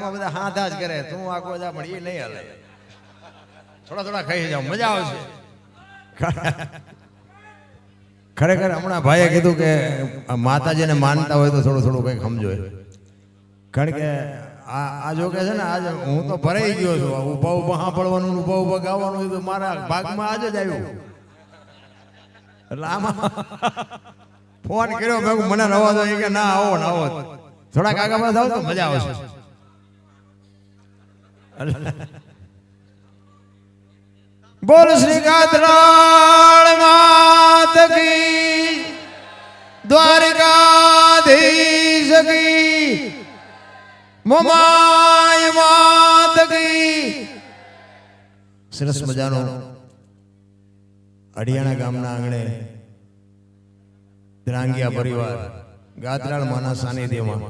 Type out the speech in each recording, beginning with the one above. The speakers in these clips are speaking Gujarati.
આમાં બધા હાથા જ કરે, તું આખો જા પણ એ નહીં હાલે, થોડા થોડા ખાઈ જાવ, મજા આવશે. ખરેખર હમણાં ભાઈએ કીધું કે માતાજીને માનતા હોય તો થોડું થોડું કંઈક સમજો, કારણ કે આ જો કે છે ને આજે હું તો ભરાઈ ગયો છું. ઉભા ઉભા સાંભળવાનું, ઉભા ઉભા ગાવાનું તો મારા ભાગમાં આજે જ આવ્યું. એટલે આમાં ફોન કર્યો મેં મને રવા દો કે ના આવો ને આવો, થોડાક આગળ જાવ તો મજા આવશે. બોલ શ્રી ગાત્રાળ માત કી, દ્વારકાધીશ કી, મોમાય માત કી. સરસ મજાનો અડિયાણા ગામના આંગણે દ્રાંગિયા પરિવાર ગાત્રાળ માના સાનિધ્યમાં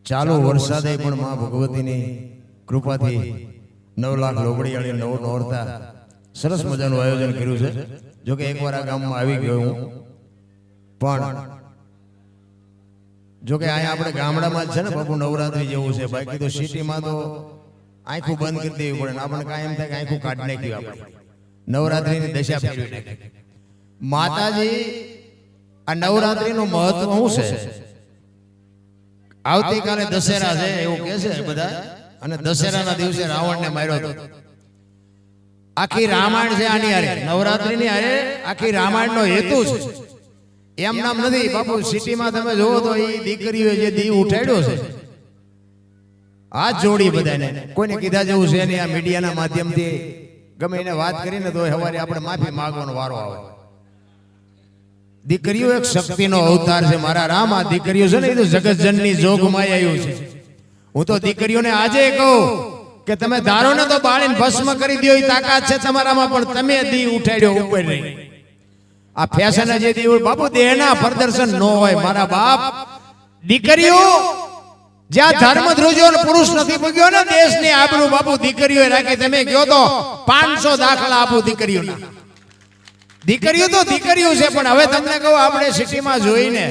ચાલુ વરસાદે પણ માં ભગવતીની કૃપાથી 9 લાખ લોબડીયાળી 9 નોરતા સરસ મજાનું આયોજન કર્યું છે. જો કે એકવાર આ ગામમાં આવી ગયો હું, પણ જો કે અહીંયા આપણે ગામડામાં જ છે ને બાપુ નવરાત્રી જેવું છે. બાકી તો સિટીમાં તો આંખું બંધ કરી દેવી પડે, આપણે કાંઈ એમ થાય કે આંખું કાઢી નાખ્યું, આપણે નવરાત્રીની દશા ફેરવી નાખી. માતાજી આ નવરાત્રીનું મહત્વ શું છે? આવતીકાલે દશેરા છે એવું કહે છે બધા, અને દશેરાના દિવસે રાવણને માર્યો હતો. આખી રામાયણ છે આની હારે, નવરાત્રીની હારે આખી રામાયણનો હેતુ છે. એમ નામ નથી બાપુ. સિટીમાં તમે જોવો તો એ દીકરીઓએ જે દીવ ઉઠાડ્યો છે, આ જોડી બધાને કોઈને કીધા જેવું છે નહીં. આ મીડિયાના માધ્યમથી ગમે એને વાત કરીને તો સવારે આપણે માફી માંગવાનો વારો આવે. દીકરીઓ એક શક્તિનો અવતાર છે મારા રામ. આ દીકરીઓ છે ને એ તો જગતજનની જોગમાં આવ્યું છે. હું તો દીકરીઓને આજે કહું કે તમે ધારો ને તો બાળીને ભસ્મ કરી દો, એ તાકાત છે તમારામાં, પણ તમે દી ઉઠાડ્યો ઉપર નહીં. આ ફેશન જે દી બાપુ દેહના પ્રદર્શન ન હોય મારા બાપ. દીકરીઓ જ્યાં ધર્મ ધ્રુજો પુરુષ નથી પૂગ્યો ને દેશની આબરૂ બાપુ દીકરીઓ રાખી. તમે કહો તો 500 દાખલા આપું દીકરીઓના. દીકરીઓ તો દીકરીઓ છે, પણ હવે તમને કહું આપણે સિટીમાં જોઈને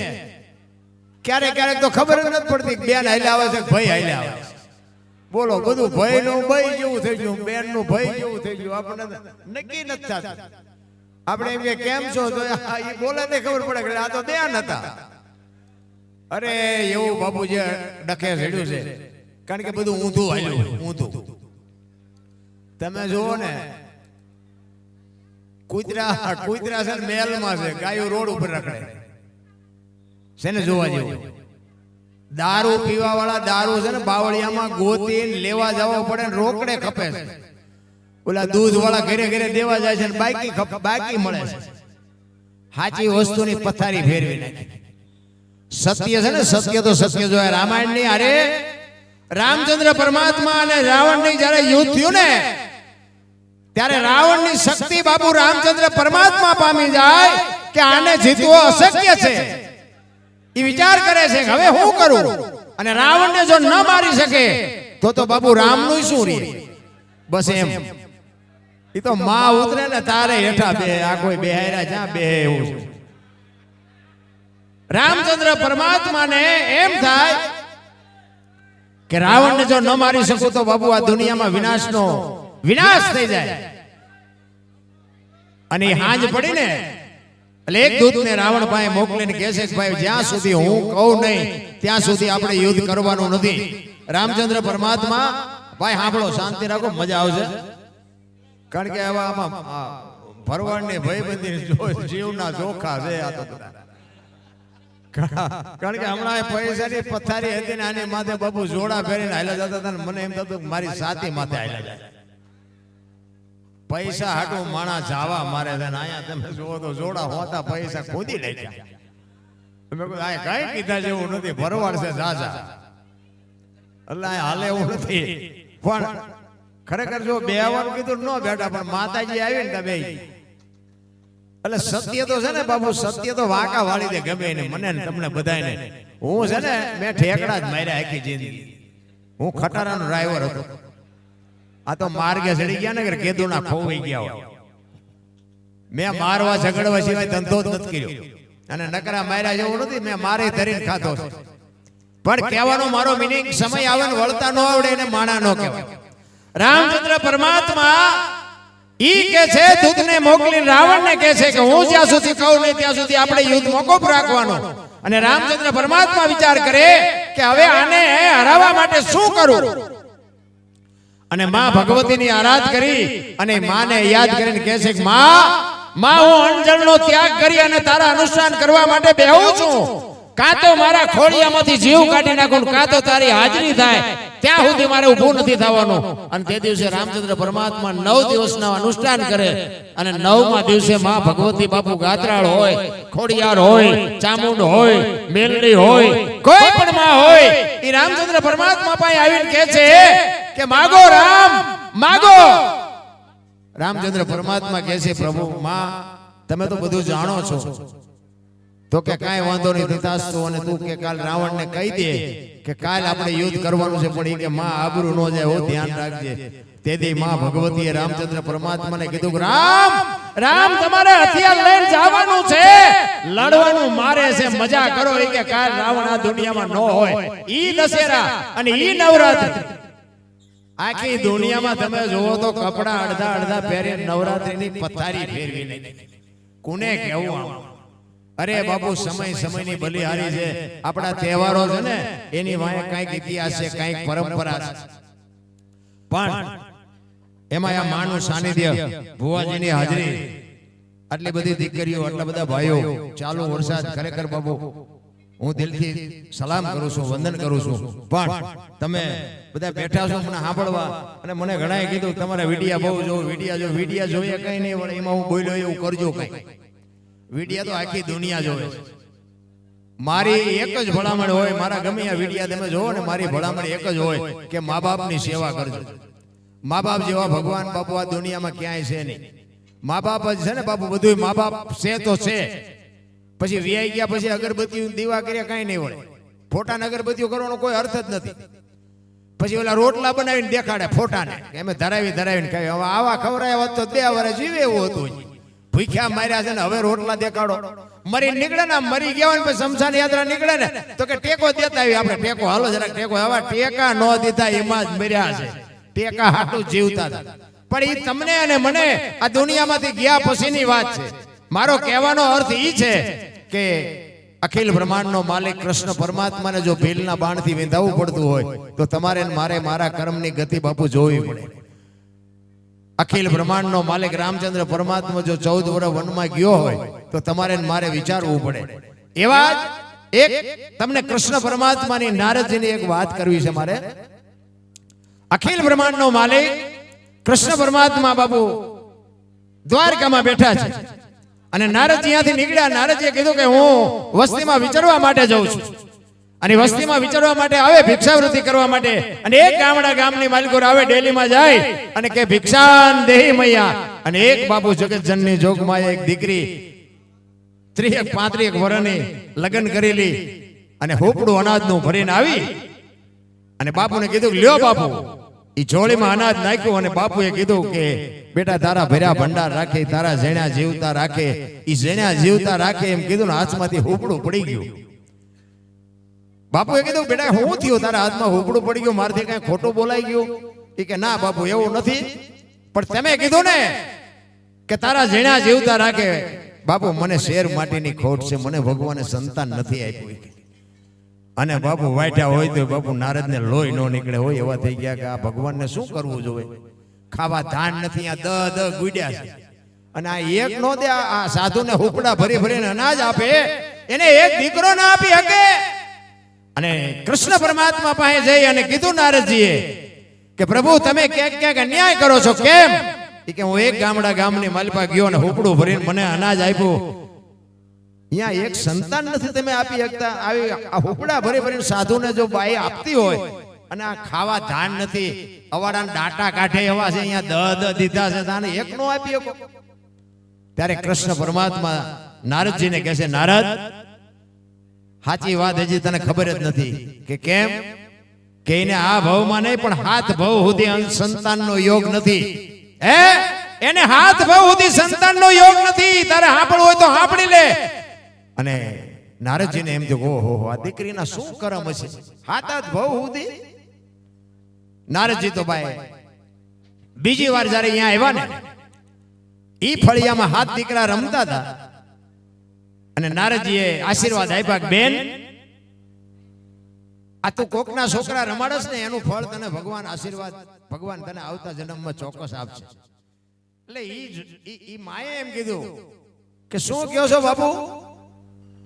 ક્યારેક ક્યારેક તો ખબર જ નથી પડતી બેન હાલે આવે છે, ભાઈ હાલે આવે છે. બોલો બધું ભાઈ નું ભાઈ જેવું થઈ ગયું, બેન નું ભાઈ જેવું થઈ ગયું. આપણને નક્કી નથી થતું. આપણે એમ કે કેમ છો તો એ બોલે તે ખબર પડે કે આ તો બેન હતા. અરે એવું બાપુ જે ડખે ચડ્યું છે, કારણ કે બધું ઊંધું હાલ્યું, ઊંધું. તમે જુઓ ને કૂતરા છે ને મહેલમાં છે, ગાયો રોડ ઉપર રખડે છે ને જોવા જેવું. દારૂ પીવા વાળા દારૂ છે ને બાવળિયામાં ગોતીને લેવા જવા પડે ને રોકડે ખપે છે. ઓલા દૂધ વાળા ઘરે ઘરે દેવા જાય છે ને બાકી મળે છે. સાચી વસ્તુની પથારી ફેરવી નાખી. સત્ય છે ને સત્ય તો સત્ય જોયા. રામાયણ ની અરે રામચંદ્ર પરમાત્મા અને રાવણ ની જયારે યુદ્ધ થયું ને ત્યારે રાવણ ની શક્તિ બાપુ રામચંદ્ર પરમાત્મા પામી જાય કે આને જીતવો અશક્ય છે. એ વિચાર કરે છે કે હવે હું કરું, અને રાવણ ને જો ન મારી શકે તો બાપુ રામ નું શું રે. બસ એમ એ તો માં ઉતરે ને તારે હેઠા બે, આ કોઈ બેહાયરા જ્યાં બે એવું છે. રામચંદ્ર પરમાત્માને એમ થાય કે રાવણ ને જો ન મારી શકું તો બાબુ આ દુનિયામાં વિનાશ થઈ જાય. અને હાંજ પડી ને એટલે એક દૂતને રાવણ પાસે મોકલીને કહે છે કે ભાઈ જ્યાં સુધી હું કહું નહીં ત્યાં સુધી આપણે યુદ્ધ કરવાનું નથી. રામચંદ્ર પરમાત્મા ભાઈ સાંભળો, શાંતિ રાખો, મજા આવશે. કારણ કે આવા આમાં ભરવાડની ભયબંધી જીવના જોખા છે આ તો બધા. કારણ કે હમણાં પૈસાની પથારી હતી ને આની માથે બાપુ જોડા ફેરીને હાલ્યા જતા હતા ને મને એમ થતું મારી સાથી માથે હાલ્યા જાય. પૈસા હાટું માણા જાવા મારે છે ને અહીંયા તમે જુઓ તો જોડા હોતા પૈસા ખોદી લઈ ગયા. તમે કહો આ કઈ કીધા જેવું નથી, ભરવાડ છે જાજા, એટલે હાલે એવું નથી. પણ ખરેખર જો બેવાનું કીધું ન બેઠા, પણ માતાજી આવી ને બે એટલે સત્ય તો છે ને બાબુ, સત્ય તો વાંકા વાળી દે ગમે ને મને ને તમને બધાને. હું છે ને મેં ઠેકડા જ માર્યા આખી જિંદગી. હું ખટારાનો ડ્રાઈવર હતો. આ તો માર્ગે ચડી ગયા ને કે કેદુના ખોવાઈ ગયા હોય. મેં મારવા ઝઘડવા સિવાય ધંધો જ નથી કર્યો, અને નકરા માર્યા જેવું નથી. મેં મારે ધરીને ખાધો છે. પણ કહેવાનો મારો મિનિંગ સમય આવે ને વળતા ન આવડે એને માણા ન કહેવાય. રામચંદ્ર પરમાત્મા ઈ કે છે દૂતને મોકલી રાવણને કહે છે કે હું જ્યાં સુધી કહું નહીં ત્યાં સુધી આપણે યુદ્ધ મોકૂફ રાખવાનો. અને રામચંદ્ર પરમાત્મા વિચાર કરે કે હવે આને હરાવવા માટે શું કરું. અને માં ભગવતીની આરાધ કરી અને માને યાદ કરીને કહે છે કે માં હું અંજળનો ત્યાગ કરી અને તારા અનુષ્ઠાન કરવા માટે બેહું છું. કાં તો મારા ખોડિયામાંથી જીવ કાઢી નાખું, કાં તો તારી હાજરી થાય ત્યાં સુધી મારે ઊભું નથી થવાનું. અને તે દિવસે રામચંદ્ર પરમાત્મા 9 દિવસના અનુષ્ઠાન કરે અને 9મા દિવસે માં ભગવતી બાપુ ગાત્રાળ હોય, ખોડિયાર હોય, ચામુંડ હોય, મેલડી હોય, કોઈ પણ માં હોય એ રામચંદ્ર પરમાત્મા પાસે આવીને કહે છે કે માગો રામ માગો. રામચંદ્ર પરમાત્મા કહે છે પ્રભુ માં તમે તો બધું જાણો છો. તો કે કાંઈ વાંધો નહીં તથાસ્તુ. અને તું કે કાલ રાવણને કહી દે કે કાલ આપણે યુદ્ધ કરવાનું છે, પણ એ કે માં આબરૂ ન જાય હો, ધ્યાન રાખજે. તેથી માં ભગવતીએ રામચંદ્ર પરમાત્માને કીધું રામ રામ તમારે હથિયાર લઈને જવાનું છે, લડવાનું મારે છે, મજા કરો. એ કે કાલ રાવણ આ દુનિયામાં ન હોય. ઈ દશેરા અને ઈ નવરાત્રી આખી દુનિયામાં તમે જોવો તો કપડા અડધા અડધા પહેરી નવરાત્રીની પથારી ફેરવી નહીં. કોને કહેવું આમ? અરે બાપુ સમય સમયની બલિહારી છે. આપણા તહેવારો છે ને એની વાંહે કાંઈક ઇતિહાસ છે, કાંઈક પરંપરા છે, પણ એમાં આ માનું સાનિધ્ય, ભુવાજીની હાજરી, આટલી બધી દીકરીઓ, આટલા બધા ભાઈઓ, ચાલુ વરસાદ, ખરેખર બાપુ હું દિલથી સલામ કરું છું, વંદન કરું છું. પણ તમે બધા બેઠા છો મને સાંભળવા, અને મને ઘણાએ કીધું તમારા વિડિયા બહુ જો, વિડિયા જોઈએ કઈ નહીં વળે, એમાં હું બોલ્યો એવું કરજો કઈ. વિડિયા તો આખી દુનિયા જોવે છે. મારી એક જ ભલામણ હોય, મારા ગમે આ વિડિયા તમે જોવો ને, મારી ભલામણ એક જ હોય કે મા બાપની સેવા કરજો. મા બાપ જેવા ભગવાન બાપુ આ દુનિયામાં ક્યાંય છે નહીં. મા બાપ જ છે ને બાપુ, બધું મા બાપ છે તો છે. પછી વ્યાઈ ગયા પછી અગરબત્તી દીવા કર્યા કઈ નહીં વળે. ફોટાને અગરબત્તીઓ કરવાનો કોઈ અર્થ જ નથી. પછી ઓલા રોટલા બનાવીને દેખાડે ફોટાને કે અમે ધરાવીને ખાઈ. હવે આવા ખવરાયા હોત તો 2 વર્ષ જીવે એવું હતું. ભૂખ્યા માર્યા છે ને હવે રોટલા દેખાડો. મરી નીકળે ને, મરી ગયા હોય ને શમશાન યાત્રા નીકળે ને તો કે ટેકો દેતા આવી આપણે. ટેકો હાલો જરાક ટેકો. હવે ટેકા ન દીધા એમાં જ મર્યા છે. ટેકા હાટું જીવતા હતા. પણ એ તમને અને મને આ દુનિયામાંથી ગયા પછીની વાત છે. મારો કહેવાનો અર્થ એ છે કે અખિલ બ્રહ્માંડનો માલિક કૃષ્ણ પરમાત્માને જો ભીલના બાણથી વિંધાવવું પડતું હોય તો તમારે મારે મારા કર્મની ગતિ બાપુ જોવી પડે. અખિલ બ્રહ્માંડનો માલિક રામચંદ્ર પરમાત્મા જો 14 વર્ષ વનમાં ગયો હોય તો તમારે મારે વિચારવું પડે. એવા જ એક તમને કૃષ્ણ પરમાત્માની નારદજીની એક વાત કરવી છે મારે. અખિલ બ્રહ્માંડનો માલિક કૃષ્ણ પરમાત્મા બાપુ દ્વારકામાં બેઠા છે અને નારદજી ત્યાંથી નીકળ્યા. નારદજીએ કીધું કે હું વસ્તીમાં વિચરવા માટે જાઉં છું. અને વસ્તીમાં વિચરવા માટે આવે, ભિક્ષાવૃત્તિ કરવા માટે. અને એક ગામની માલિકો આવે, ડેલીમાં જાય અને કે ભિક્ષાન દેહી મૈયા. અને એક બાપુ જગતજનની જોગમાં એક દીકરી 30-35 વર્ષની લગ્ન કરેલી અને હોપડું અનાજનું ભરીને આવી અને બાપુને કીધું લ્યો બાપુ. ઈ જોડીમાં અનાજ નાખ્યું અને બાપુએ કીધું કે બેટા તારા ભર્યા ભંડાર રાખે, તારા જેણા જીવતા રાખે. ઈ જેણા જીવતા રાખે એમ કીધું ને હાથમાંથી હોપડું પડી ગયું. બાપુએ કીધું બેટા હું થયું, તારા હાથમાં હોપડું પડી ગયું, મારથી કઈ ખોટું બોલાઈ ગયું? એ કે ના બાપુ એવું નથી, પણ તમે કીધું ને કે તારા જેણા જીવતા રાખે. બાપુ મને શેર માટીની ખોટ છે, મને ભગવાને સંતાન નથી આપ્યું. અને બાપુ વાઠ્યા હોય તો બાપુ નારદને લોહી ન નીકળે હોય એવા થઈ ગયા કે આ ભગવાનને શું કરવું જોઈએ? ખાવા ધાન નથી, આ દ ગુડ્યા છે. અને આ એક નો દે, આ સાધુને હુકડા ભરી ભરીને અનાજ આપે, એને એક દીકરો ના આપી શકે. અને કૃષ્ણ પરમાત્મા પાસે જઈ અને કીધું નારદજીએ કે પ્રભુ તમે ક્યાંક અન્યાય કરો છો. કેમ? કે હું એક ગામની માલપા ગયો અને હુકડું ભરીને મને અનાજ આપ્યું. અહીંયા એક સંતાન નથી તમે આપી શકતા. આવી આ હુકડા ભરી ભરીને સાધુને જો બાઈ આપતી હોય અને આ ખાવા ધાન નથી, અવાડાના ડાટા કાઢે એવા છે, અહીંયા દ દીધા છે, તાને એક નો આપી શકો. ત્યારે કૃષ્ણ પરમાત્મા નારદજીને કહે છે નારદ સાચી વાત હજી તને ખબર જ નથી. કે કેમ? કે એને આ ભાવમાં નહીં પણ 7 ભાવ સુધી સંતાનનો યોગ નથી. એને 7 ભાવ સુધી સંતાનનો યોગ નથી. તારે સાંભળવું હોય તો સાંભળી લે. અને નારદજીને એમ થયું ઓહો આ દીકરીના શું કરમ હશે, હાથ બહુ સુધી. નારદજી તો ભાઈ બીજી વાર જયારે અહીંયા આવ્યા ને ઈ ફળિયામાં હાથ દીકરા રમતા હતા અને નારદજીએ આશીર્વાદ આપ્યા, બેન આ તું કોકના છોકરા રમાડસ ને એનું ફળ તને ભગવાન આશીર્વાદ ભગવાન તને આવતા જન્મમાં ચોક્કસ આપશે. એટલે ઈ માએ એમ કીધું કે શું કહો છો બાપુ?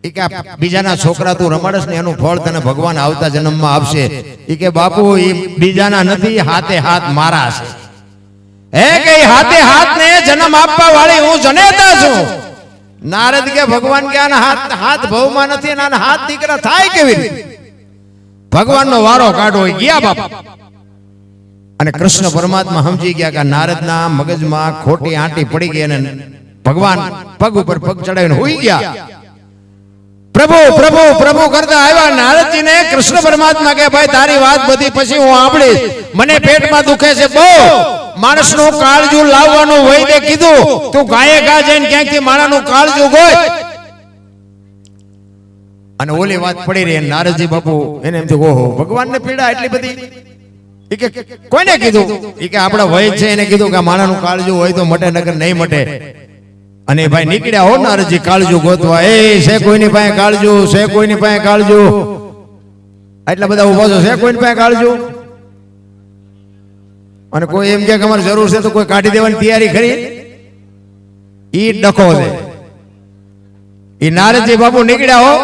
ઈ કે બીજાના છોકરા તું રમાડસ ને એનું ફળ તને ભગવાન આવતા જન્મમાં આપશે. ઈ કે બાપુ ઈ બીજાના નથી, હાથે હાથ મારા છે. હે કે હાથે હાથ ને જન્મ આપવા વાળી હું જનેતા છું. નારદ કે ભગવાન કે આના હાથ ભવમાં નથી અને આના હાથ દીકરા થાય કેવી રીતે? ભગવાનનો વારો કાઢો ગયા બાપા. અને કૃષ્ણ પરમાત્મા સમજી ગયા કે નારદના મગજમાં ખોટી આંટી પડી ગઈ અને ભગવાન પગ ઉપર પગ ચડાવીને હોઈ ગયા. પ્રભુ પ્રભુ પ્રભુ કરતા આવ્યા. નારદજીને કૃષ્ણ પરમાત્મા કે ભાઈ તારી વાત બધી પછી હું સાંભળીશ, મને પેટમાં દુખે છે બહુ. માણસનું કાળજું લાવવાનું વૈદ્ય કીધું, તું ગાયે ગા જઈને ક્યાંકથી માણાનું કાળજું ગોય. અને ઓલી વાત પડી રહી. નારદજી બાપુ એને એમ થયું ઓહો ભગવાનને પીડા એટલી બધી. ઈ કે કોઈને કીધું? ઈ કે આપણા વૈદ્ય છે એને કીધું કે માણાનું કાળજું હોય તો મટે નગર નહીં મટે. અને ભાઈ નીકળ્યા હો નારદજી કાળજું ગોતવા. એ છે કોઈની પાસે કાળજું? છે કોઈની પાસે કાળજું? એટલા બધા ઉભા છો, છે કોઈની પાસે કાળજું? અને કોઈ એમ કે અમારે જરૂર છે તો કોઈ કાઢી દેવાની તૈયારી કરી. ઈ ડખો છે. ઈ નારદજી બાપુ નીકળ્યા હો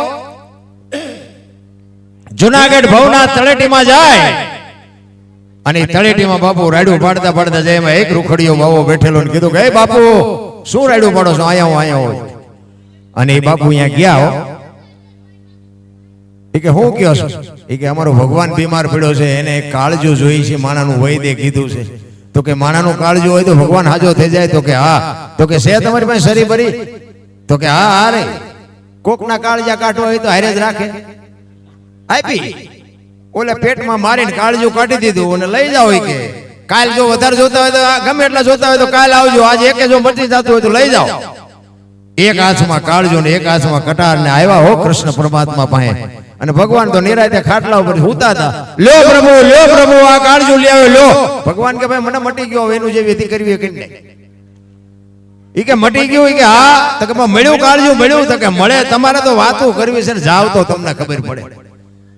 જુનાગઢ ભવના તળેટીમાં જાય. અને તળેટીમાં બાપુ રાડ્યું પાડતા પાડતા જાય. એમાં એક રૂખડીયો બાવો બેઠેલો ને કીધું કે એ બાપુ શું રાડ્યું પાડો છો? અહીંયા હોય. અને એ બાપુ અહીંયા ગયા હો. એ કે હું કયો છો? એ કે અમારો ભગવાન બીમાર પડ્યો છે, એને એક કાળજું જોઈ છે, માણાનું વૈદ્ય કીધું છે. તો કે માણાનું કાળજું હોય તો ભગવાન હાજો થઈ જાય? તો કે હા. તો કે છે તમારી પાસે સરી ભરી? તો કે હા હા રે. કોકના કાળજા કાઢવા હોય તો હારે જ રાખે. આપી ઓલે પેટમાં મારીને કાળજું કાઢી દીધું અને લઈ જાઓ. કે કાલ જો વધારે જોતા હોય તો ગમે એટલા જોતા હોય તો કાલ આવજો, આજે એક જો મટી જતું હોય તો લઈ જાઓ. એક હાથમાં કાળજું ને એક હાથમાં કટાર ને આવ્યા હો કૃષ્ણ પરમાત્મા પાસે. અને ભગવાન તો નિરાતે ખાટલા ઉપર સૂતા હતા. લ્યો પ્રભુ આ કાળજું લઈ આવ્યો લ્યો. ભગવાન કે ભાઈ મને મટી ગયો, એનું જે વિધિ કરવી કે નહીં. ઈ કે મટી ગયું? ઈ કે હા. તો કે મળ્યું કાળજું મળ્યું? તો કે મળે, તમારે તો વાતો કરવી છે ને જાવ તો તમને ખબર પડે.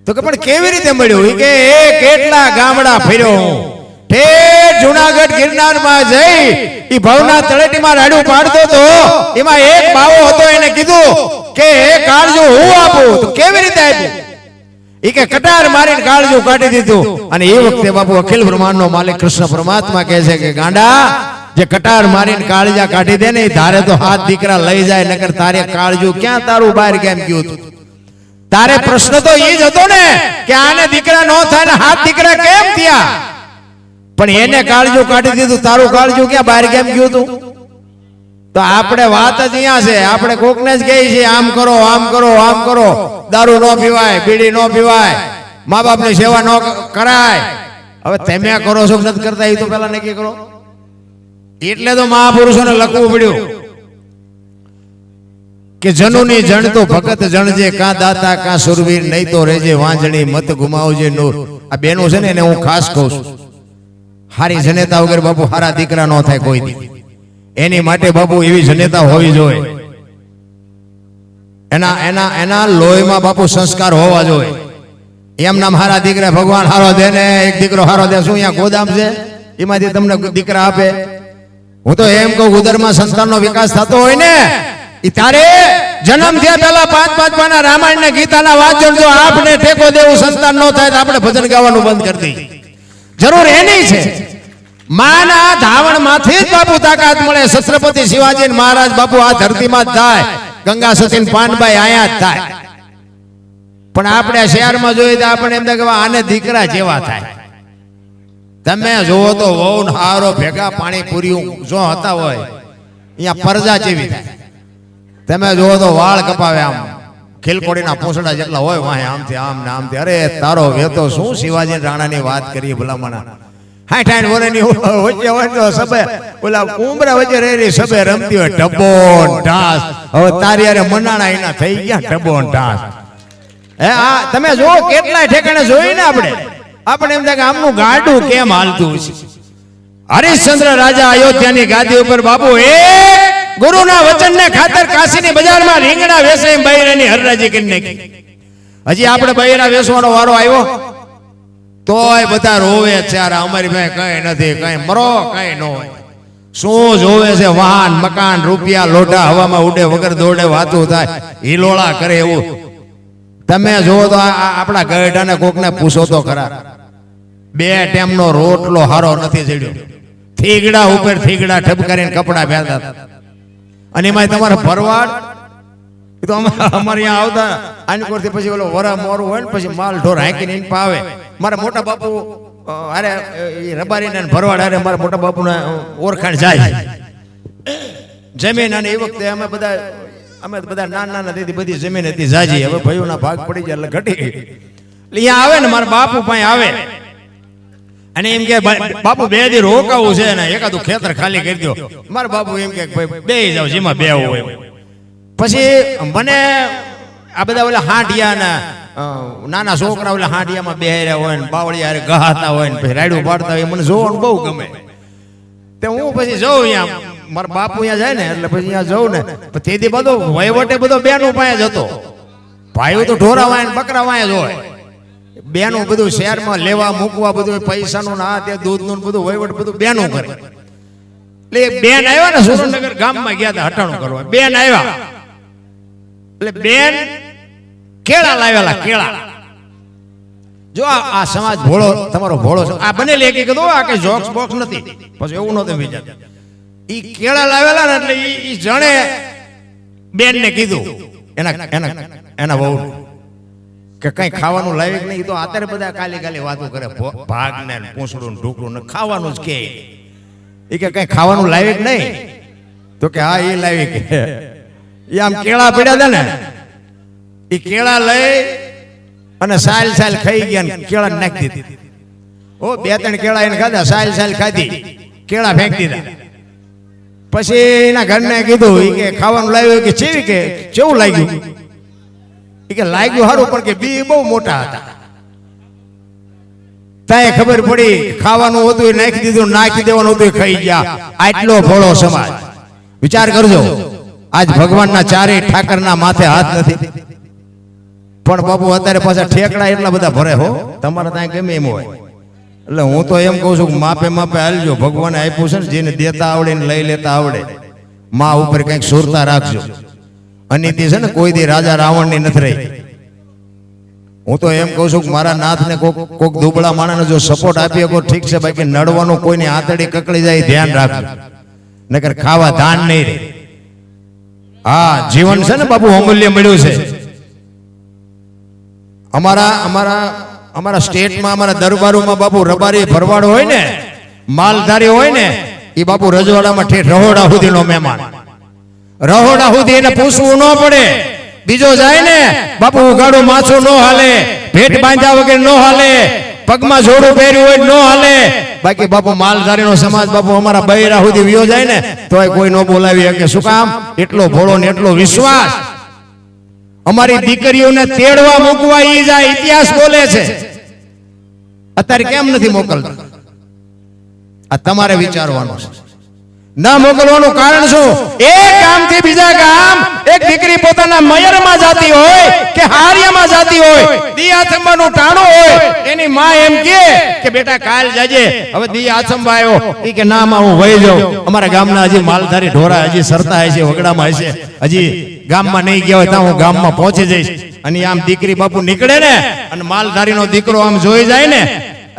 તો કે પણ કેવી રીતે મળ્યું? ઈ કે એ કેટલા ગામડા ફર્યો હું, ઠેઠ જુનાગઢ ગિરનારમાં જઈ ઈ ભવના તળેટીમાં રાડ્યું પાડતો તો એમાં એક બાવો હતો, એને કીધું કે એ કાળજું હું આપું. તો કેવી રીતે આપ્યું? ઈ કે કટાર મારીને કાળજું કાઢી દીધું. અને એ વખતે બાપુ અખિલ બ્રહ્માંડનો માલિક કૃષ્ણ પરમાત્મા કહે છે કે ગાંડા, જે કટાર મારીને કાળજા કાઢી દે ને એ ધારે તો હાથ દીકરા લઈ જાય, નકર તારે કાળજું ક્યાં તારું બહાર કેમ ગયું હતું? તારે પ્રશ્ન તો એ જ હતો ને કે આને દીકરા નો થાય ને હાથ દીકરા કેમ થયા? પણ એને કાળજું કાઢી દીધું, તારું કાળજું ક્યાં બહાર કેમ ગયું હતું? તો આપણે વાત જ અહીંયા છે. આપણે કોકને જ કહી છે આમ કરો આમ કરો આમ કરો, દારૂ ન પીવાય, બીડી ન પીવાય, મા બાપની સેવા ન કરાય. હવે તમે કરો છો નથી કરતા એ તો પેલા નક્કી કરો. એટલે તો મહાપુરુષોને લખવું પડ્યું કે જનુની જણ તો ભગત જણજે, કા દાતા કા સુરવીર, નહીં તો રેજે વાંજણી, મત ગુમાવજે નૂર. આ બેનો છે ને એને હું ખાસ કહું છું. હારી જનેતા વગર બાપુ હારા દીકરા ન થાય કોઈ દી. એની માટે બાપુ એવી જનેતા હોવી જોઈએ. એના લોહીમાં બાપુ સંસ્કાર હોવા જોઈએ. એમ નામ હારા દીકરા ભગવાન હારો દે ને એક દીકરો હારો દે. શું અહીંયા ગોદામ છે એમાંથી તમને દીકરા આપે? હું તો એમ કહું ઉદરમાં સંતાનનો વિકાસ થતો હોય ને ઈ તારે જન્મ થયા પેલા 5-5 પાના રામાયણ ને ગીતાના વાંચન જો આપને ટેકો દેવું સંતાન નો થાય તો આપણે ભજન ગાવાનું બંધ કરી દઈએ. જરૂર એની છે. માના ધાવણ માંથી જ બાપુ તાકાત મળે. છત્રપતિ શિવાજી મહારાજ બાપુ આ ધરતીમાં જ થાય, ગંગા સતીન પાનબાઈ આયા જ થાય. પણ આપણે શહેરમાં જોઈએ તો આપણે એમ કે આને દીકરા જેવા થાય. તમે જોવો તો વહુ હારો ભેગા પાણી પૂર્યું જો હતા હોય અહીંયા પરજા જેવી થાય. તમે જોવો તો વાળ કપાવે આમ ખીલકોડીના પૂંછડા જેટલા હોય વાહે આમથી આમ ને આમથી. અરે તારો વેતો શું શિવાજી રાણાની વાત કરીએ ભલામણા. 60 વર્ષની વચ્ચે હોય તો સબે ઓલા ઉમરા વચ્ચે રહી સબે રમતી હોય ટબો ઢાસ. હવે તારી યારે મનાણા એના થઈ ગયા ટબો ઢાસ. હે આ તમે જો કેટલાય ઠેકાણે જોઈને આપણે એમ થાય કે આમનું ગાડું કેમ હાલતું છે. હરિશ્ચંદ્ર રાજા અયોધ્યાની ગાદી ઉપર બાપુ એક ગુરુના વચનને ખાતર કાશીની બજારમાં રીંગણા વેસે બૈરાની હરરાજી કરી નાખી. હજી આપણે બૈરા વેસવાનો વારો આવ્યો તોય બધા રોવે છે. અમારી પાસે કઈ નથી, કઈ મરો કઈ ન હોય. શું જોવે છે? વાહન મકાન રૂપિયા લોઢા હવામાં ઉડે વગર દોડે વાતું થાય હિલોળા કરે એવું. તમે જો તો આપણા ગઢાને કોકને પૂછો તો ખરા, 2 ટાઈમનો રોટલો હારો નથી ચડ્યો. થીગડા ઉપર થીગડા ઠપકારીને કપડા પહેરતા અને એમાં તમારે ભરવાડ તો અમારે અહીંયા આવતા આની કોરથી પછી ઓલો વરા મોરું હોય ને પછી માલ ઢોર હાંકીને પાવે. મારા મોટા બાપુ અરે રબારીને ભરવાડ અરે મારા મોટા બાપુને ઓળખાણ જાય જમીન. અને એ વખતે અમે બધા નાના તેથી બધી જમીન હતી જાજી. હવે ભાઈઓના ભાગ પડી જાય એટલે ઘટી ગઈ. એટલે અહીંયા આવે ને મારા બાપુ પાસે આવે અને એમ કે બાપુ 2 દી રોકાવું છે ને એકાદું ખેતર ખાલી કરી દો. મારા બાપુ એમ કે ભાઈ બે જાવ જેમાં બે હોય. પછી મને આ બધા ઓલા હાંડિયા ને નાના છોકરા ઓલા હાંડિયામાં બેહર્યા હોય ને બાવળિયા હારે ગહાતા હોય ને પછી રાયડું પાડતા હોય મને જોવાનું બહુ ગમે. તે હું પછી જઉં અહીંયા મારા બાપુ અહીંયા જાય ને એટલે પછી અહીંયા જઉં ને તેથી બધો વહીવટે બધો બેનું પાસે જ હતો. ભાઈઓ તો ઢોરા વાય ને બકરા વાય જ હોય. બેનું બધું શહેરમાં લેવા મૂકવા બધું પૈસાનું ના તે દૂધનું બધું વહીવટ બધું બેનું કરે. એટલે બેન આવ્યા ને સુરેન્દ્રનગર ગામમાં ગયા હતા હટાણું કરવા. બેન આવ્યા એટલે બેન કેળા લાવેલા કેળા. જો આ સમાજ ભોળો તમારો ભોળો છે. આ બનેલી એક કીધું આ કઈ જોક્સ બોક્સ નથી. પછી એવું નહોતું વિચાર. ઈ કેળા લાવેલા ને એટલે ઈ જણે બેન ને કીધું એના વહુ કે કઈ ખાવાનું લાવે કે નહીં. તો અત્યારે બધા કાલી વાતો કરે ભાગ ને પૂંછડું ને ઢોકળું ને ખાવાનું જ કે એ કે કઈ ખાવાનું લાવે કે નહીં. તો કે હા એ લાવી કે એ આમ કેળા પડ્યા હતા ને એ કેળા લઈ અને સાલ ખાઈ ગયા ને કેળા નાખી દીધી. ઓ 2-3 કેળા એને ખાધા સાલ ખાધી કેળા ફેંકી દીધા. પછી એના ઘરને કીધું એ કે ખાવાનું લાવ્યું કે ચેવી કે કેવું લાગ્યું કે લાગ્યું સારું પણ કે બી બહુ મોટા હતા. તાય ખબર પડી ખાવાનું હતું નાખી દીધું નાખી દેવાનું હતું ખાઈ ગયા. આટલો ભોળો સમાજ. વિચાર કરજો આજ ભગવાનના 4 ઠાકરના માથે હાથ નથી પણ બાપુ અત્યારે પાછા ઠેકડા એટલા બધા ભરે હો. તમારે ત્યાં ગમે એમ હોય. એટલે હું તો એમ કહું છું કે માપે હાલજો. ભગવાને આપ્યું છે ને જેને દેતા આવડે ને લઈ લેતા આવડે માં ઉપર કંઈક સુરતા રાખજો. અનિતિ છે ને કોઈ દી રાજા રાવણની નથી રહી. હું તો એમ કહું છું કે મારા નાથને કોક દુબળા માણસને જો સપોર્ટ આપીએ કો ઠીક છે, બાકી નડવાનું કોઈની આંતડી કકડી જાય ધ્યાન રાખજો, નકર ખાવા ધાન નહીં રહે. હા જીવન છે ને બાપુ અમૂલ્ય મળ્યું છે. અમારા સ્ટેટમાં અમારા દરબારોમાં બાપુ રબારી ભરવાડ હોય ને માલધારી હોય ને એ બાપુ રજવાડામાં ઠેઠ રહોડા સુધીનો મહેમાન. રહોડા સુધી એને પૂછવું ન પડે. બીજો જાય ને બાપુ ઉઘાડું માછું ન હાલે, ભેટ બાંધ્યા વગર ન હાલે, પગમાં જોડું પહેર્યું હોય ન હાલે. બાકી બાપુ માલધારીનો સમાજ બાપુ અમારા બૈરા સુધી વિયો જાય ને તોય કોઈ ન બોલાવી શકે. શું કામ? એટલો ભોળો ને એટલો વિશ્વાસ. અમારી દીકરીઓને તેડવા મૂકવા ઈ જાય ઇતિહાસ બોલે છે. અત્યારે કેમ નથી મોકલતા? આ તમારે વિચારવાનું છે. ના મોકલવાનું કારણ શું? એક ગામથી બીજા ગામ એક દીકરી પોતાના મયરમાં જાતી હોય કે હારિયામાં જાતી હોય, દી આથંબાનું ટાણું હોય, એની માં એમ કે બેટા કાલ જાજે, હવે દી આથંબા આવ્યો ઈ કે ના માં હું વહી જાઉં. અમારા ગામના હજી માલધારી ઢોરા હજી સરતા હશે, વગડામાં હશે, હજી ગામમાં નહીં ગયા હોય ત્યાં હું ગામમાં પહોંચી જઈશ. અને આમ દીકરી બાપુ નીકળે ને અને માલધારીનો દીકરો આમ જોઈ જાય ને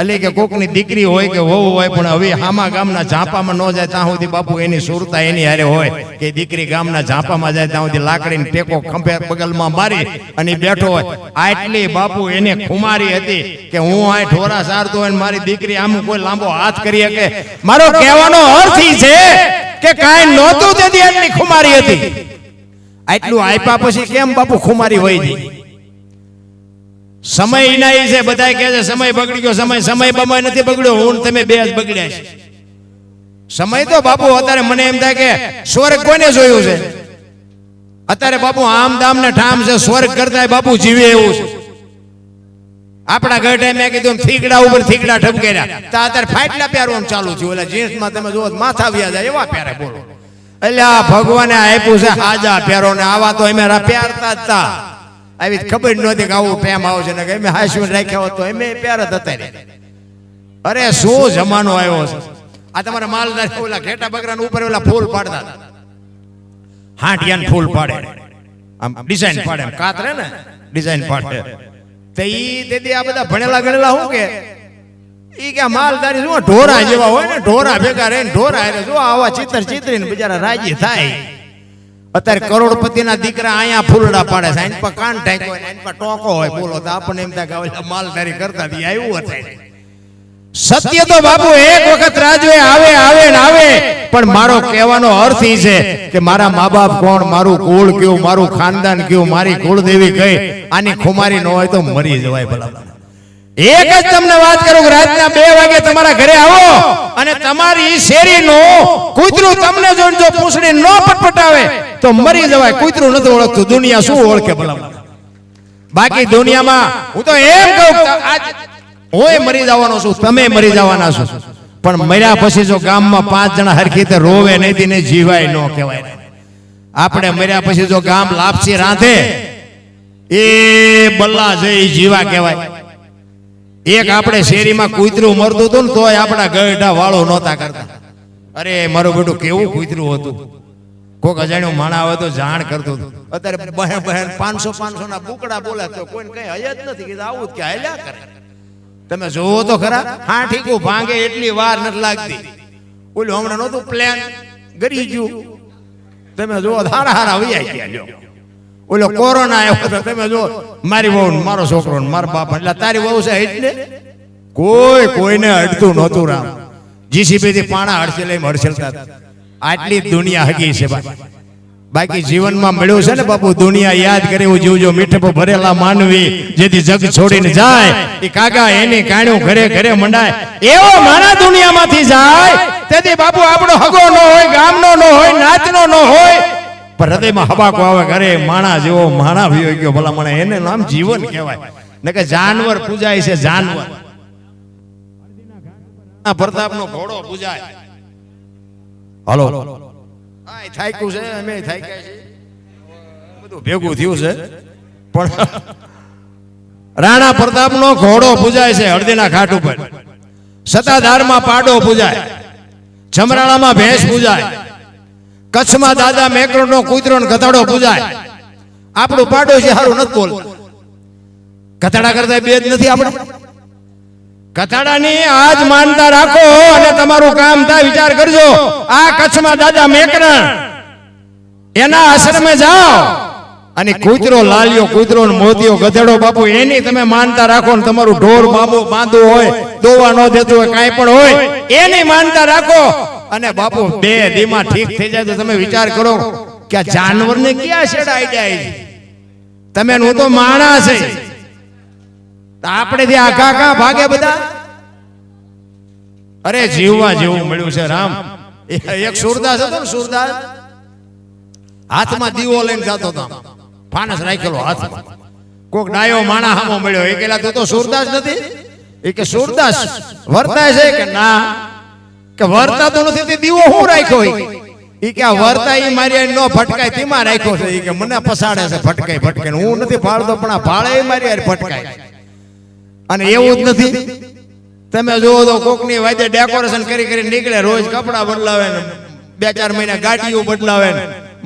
એટલે કે કોકની દીકરી હોય કે વહુ હોય પણ હવે હામા ગામના ઝાંપામાં ન જાય ત્યાં સુધી બાપુ એની સુરતા એની હારે હોય કે દીકરી ગામના ઝાંપામાં જાય ત્યાં સુધી લાકડીને ટેકો ખંભે બગલમાં મારી અને બેઠો હોય. આટલી બાપુ એને ખુમારી હતી કે હું આ ઢોરા સારતો હોય મારી દીકરી આમ કોઈ લાંબો હાથ કરી શકે. મારો કહેવાનો અર્થ ઈ છે કે કાંઈ નહોતું તેથી એટલી ખુમારી હતી. આટલું આપ્યા પછી કેમ બાપુ ખુમારી વહી ગઈ? સમય ઇનાઈ છે. બધા કહે છે સમય બગડી ગયો, સમય બમાય નથી બગડ્યો, હું તમે બે જ બગડ્યા છે. સમય તો બાપુ અત્યારે મને એમ થાય કે સ્વર્ગ કોને જોયું છે? અત્યારે બાપુ આમ દામ ને ઠામ છે, સ્વર્ગ કરતા બાપુ જીવે એવું છે. આપણા ઘર ટાઈમે કીધું થીગડા ઉપર થીગડા ઠપકેર્યા, તો અત્યારે ફાટલા પહેરવાનું ચાલુ થયું. એટલે જીન્સમાં તમે જુઓ માથા વ્યા જાય એવા પહેરે. બોલો, એટલે આ ભગવાને આપ્યું છે હાજા પહેરો ને આવા તો અમે પહેરતા જ હતા. આવી ખબર નહોતી કે આવું પ્રેમ આવશે ને કે અમે હાઈસ્કૂલ રાખ્યા હોત તો અમે પહેરત હતા. અરે શું જમાનો આવ્યો છે. આ તમારા માલદાર ઓલા ઘેટા બકરા ઉપર ઓલા ફૂલ પાડતા, હાંટિયાન ફૂલ પાડે, આમ ડિઝાઇન પાડે, એમ કાતરે ને ડિઝાઇન પાડે. તો ઈ તેથી આ બધા ભણેલા ગણેલા શું કે ઈ કે માલદારી શું ઢોરા જેવા હોય ને, ઢોરા ભેગા રહીને ઢોરા એટલે જો આવા ચીતરીને બિચારા રાજી થાય. અત્યારે કરોડપતિના દીકરા અહીંયા ફૂલડા પાડે છે, એની પર કાન ઢાંક્યો હોય, એની પર ટોકો હોય. બોલો, તો આપણને એમ થાય કે માલદારી કરતા હતી આવ્યું થાય. સત્ય તો બાપુ એક વખત રાજવે આવે ને આવે, પણ મારો કહેવાનો અર્થ ઈ છે કે મારા મા બાપ કોણ, મારું કુળ કયું, મારું ખાનદાન કયું, મારી કુળદેવી કઈ, આની ખુમારી ન હોય તો મરી જવાય. ભલા એક જ તમને વાત કરું કે રાતના 2 વાગે તમારા ઘરે આવો અને તમારી શેરીનું કૂતરું તમને જોઈને જો પૂંછડી ન પટપટાવે તો મરી જવાય. કૂતરું નથી ઓળખતું, દુનિયા શું ઓળખે ભલા. બાકી દુનિયામાં હું તો એમ કહું આજ હું મરી જવાનો છું, તમે મરી જવાના છો, પણ મર્યા પછી જો ગામમાં 5 જણા હરખી રીતે રોવે નહીં ને જીવાય ન કહેવાય. આપણે મર્યા પછી જો ગામ લાપસી રાંધે એ બલ્લા જઈ જીવા કહેવાય. એક આપણે શેરીમાં કૂતરું મરતું હતું ને તોય આપણા ગઢા વાળો નહોતા કરતા. અરે મારું બેટું કેવું કૂતરું હતું, કોક અજાણ્યું માણા આવે તો જાણ કરતું હતું. અત્યારે બહેન 500 ના બુકડા બોલે તો કોઈને કઈ હય જ નથી કીધું, આવું જ કે હાલ્યા કરે. તમે જોવો તો ખરા, હા ઠીકું ભાંગે એટલી વાર નથી લાગતી. ઓલું હમણાં નહોતું પ્લાન ગરી ગયું, તમે જોવો હારા વૈયા ગયા. લ્યો ઓલો કોરોના આવ્યો તો તમે જો મારી વહુ ને મારો છોકરો ને મારા બાપા, એટલે તારી વહુ છે એટલે કોઈને અડતું નહોતું. રામ જીસીબી થી પાણા હડસેલ હડસેલતા. આટલી દુનિયા હગી છે. બાકી જીવનમાં મળ્યું છે ને બાપુ, દુનિયા યાદ કરે એવું જીવજો. મીઠે પર ભરેલા માનવી જેથી જગ છોડીને જાય એ કાકા એની કાણ્યું ઘરે ઘરે મંડાય એવો મારા દુનિયામાંથી જાય. તેથી બાપુ આપણો હગો ન હોય, ગામનો ન હોય, નાતનો ન હોય, પણ હૃદયમાં હબાકો આવે ઘરે માણા જેવો માણા ભયો ગયો ભલા મને, એને નામ જીવન કહેવાય. ને કે જાનવર પૂજાય છે, જાનવર. પ્રતાપનો ઘોડો પૂજાય. હાલો થાક્યું છે, અમે થાક્યા છે, બધું ભેગું થયું છે, પણ રાણા પ્રતાપનો ઘોડો પૂજાય છે હળદીના ઘાટ ઉપર. સતાધારમાં પાડો પૂજાય, જમરાળામાં ભેંસ પૂજાય, કચ્છમાં દાદા મેકરણનો કૂતરો ને ગધાડો પૂજાય. આપણું પાડો છે સારું નથી બોલતું, ગધાડા કરતા બે જ નથી આપણે. ગધાડાની આજ માનતા રાખો અને તમારું કામ થાય. વિચાર કરજો, આ કચ્છમાં દાદા મેકરણ એના આશ્રમે જાઓ અને કૂતરો લાલિયો, કૂતરો મોતિયો, ગધેડો બાપુ એની તમે માનતા રાખો ને તમારું ઢોર બાબુ બાંધવું હોય, દોવા ન દેતું હોય, કાંઈ પણ હોય એની માનતા રાખો અને બાપુ 2 દીમાં ઠીક થઈ જાય. તો તમે વિચાર કરો કે આ જાનવરને ક્યાં છેડાઈ જાય છે. તમે હું તો માણસ છે, આપણે થી આખા આખા ભાગે બધા. અરે જીવવા જેવું મળ્યું છે રામ. એક સુરદાસ હતો ને, સુરદાસ હાથમાં દીવો લઈને જતો હતો, ફાનસ રાખેલો હાથમાં. કોક ડાયો માણા હામો મળ્યો, એ કેલા તું તો સુરદાસ નથી? એ કે સુરદાસ વર્તાય છે કે ના, કે વર્તા તો નથી, તે દીવો હું રાખ્યો? એ કે આ વર્તા ઈ મારી નો ફટકાય તેમાં રાખ્યો છે. એ કે મને પસાડે છે ફટકાય ફટકાય, હું નથી ફાળતો પણ આ ફાળે મારી યાર ફટકાય. અને એવું જ નથી, તમે જોવો તો કોકની વાજે ડેકોરેશન કરી કરી નીકળે, રોજ કપડા બદલાવે ને 2-4 મહિના ગાડીઓ બદલાવે ને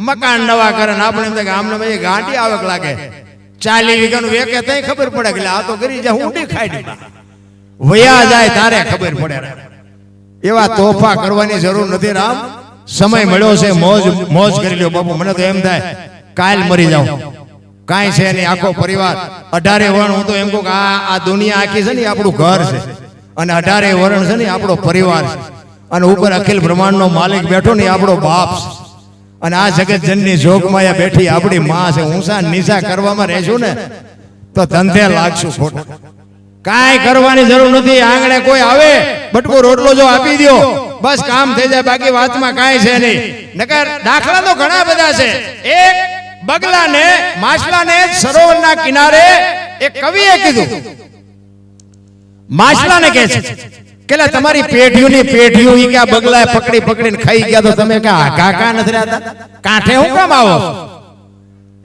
મકાન નવા કરે ને આપણે એમ થાય કે આમને ભાઈ ગાંડી આવક લાગે. 40 વીઘાનું વેકે તઈ ખબર પડે કે આ તો કરી જાય ઊંડી ખાડી વયા જાય તારે ખબર પડે. એવા તોફા કરવાની જરૂર નથી રામ. સમય મળ્યો છે, મોજ કરી લ્યો બાપુ. મને તો એમ થાય કાલ મરી જાઉં, કાંઈ છે નહીં. આખો પરિવાર 18 વર્ણ, હું તો એમ કહું કે આ દુનિયા આખી છે ને આપણું ઘર છે, અને 18 વર્ણ છે ને આપણો પરિવાર છે, અને ઉપર અખિલ બ્રહ્માંડનો માલિક બેઠો ને આપણો બાપ છે, અને આ જગત જનની જોગમાયા બેઠી આપણી માં છે. ઊંચા નીચા કરવામાં રહેશું ને તો તો ધંધે લાગશું ખોટા. કાંઈ કરવાની જરૂર નથી. આંગણે કોઈ આવે બટકો રોટલો જો આપી દો બસ કામ થઈ જાય, બાકી વાતમાં કાંઈ છે નહીં. નકર દાખલા તો ઘણા બધા છે. એક બગલાને માછલાને સરોવરના કિનારે એક કવિએ કીધું, માછલાને કહે છે કે તમારી પેઢીઓની પેઢીઓ ઈ કે આ બગલાએ પકડી પકડીને ખાઈ ગયા તો તમે કે કાકા નથી રહેતા, કાંઠે હું કામ આવો?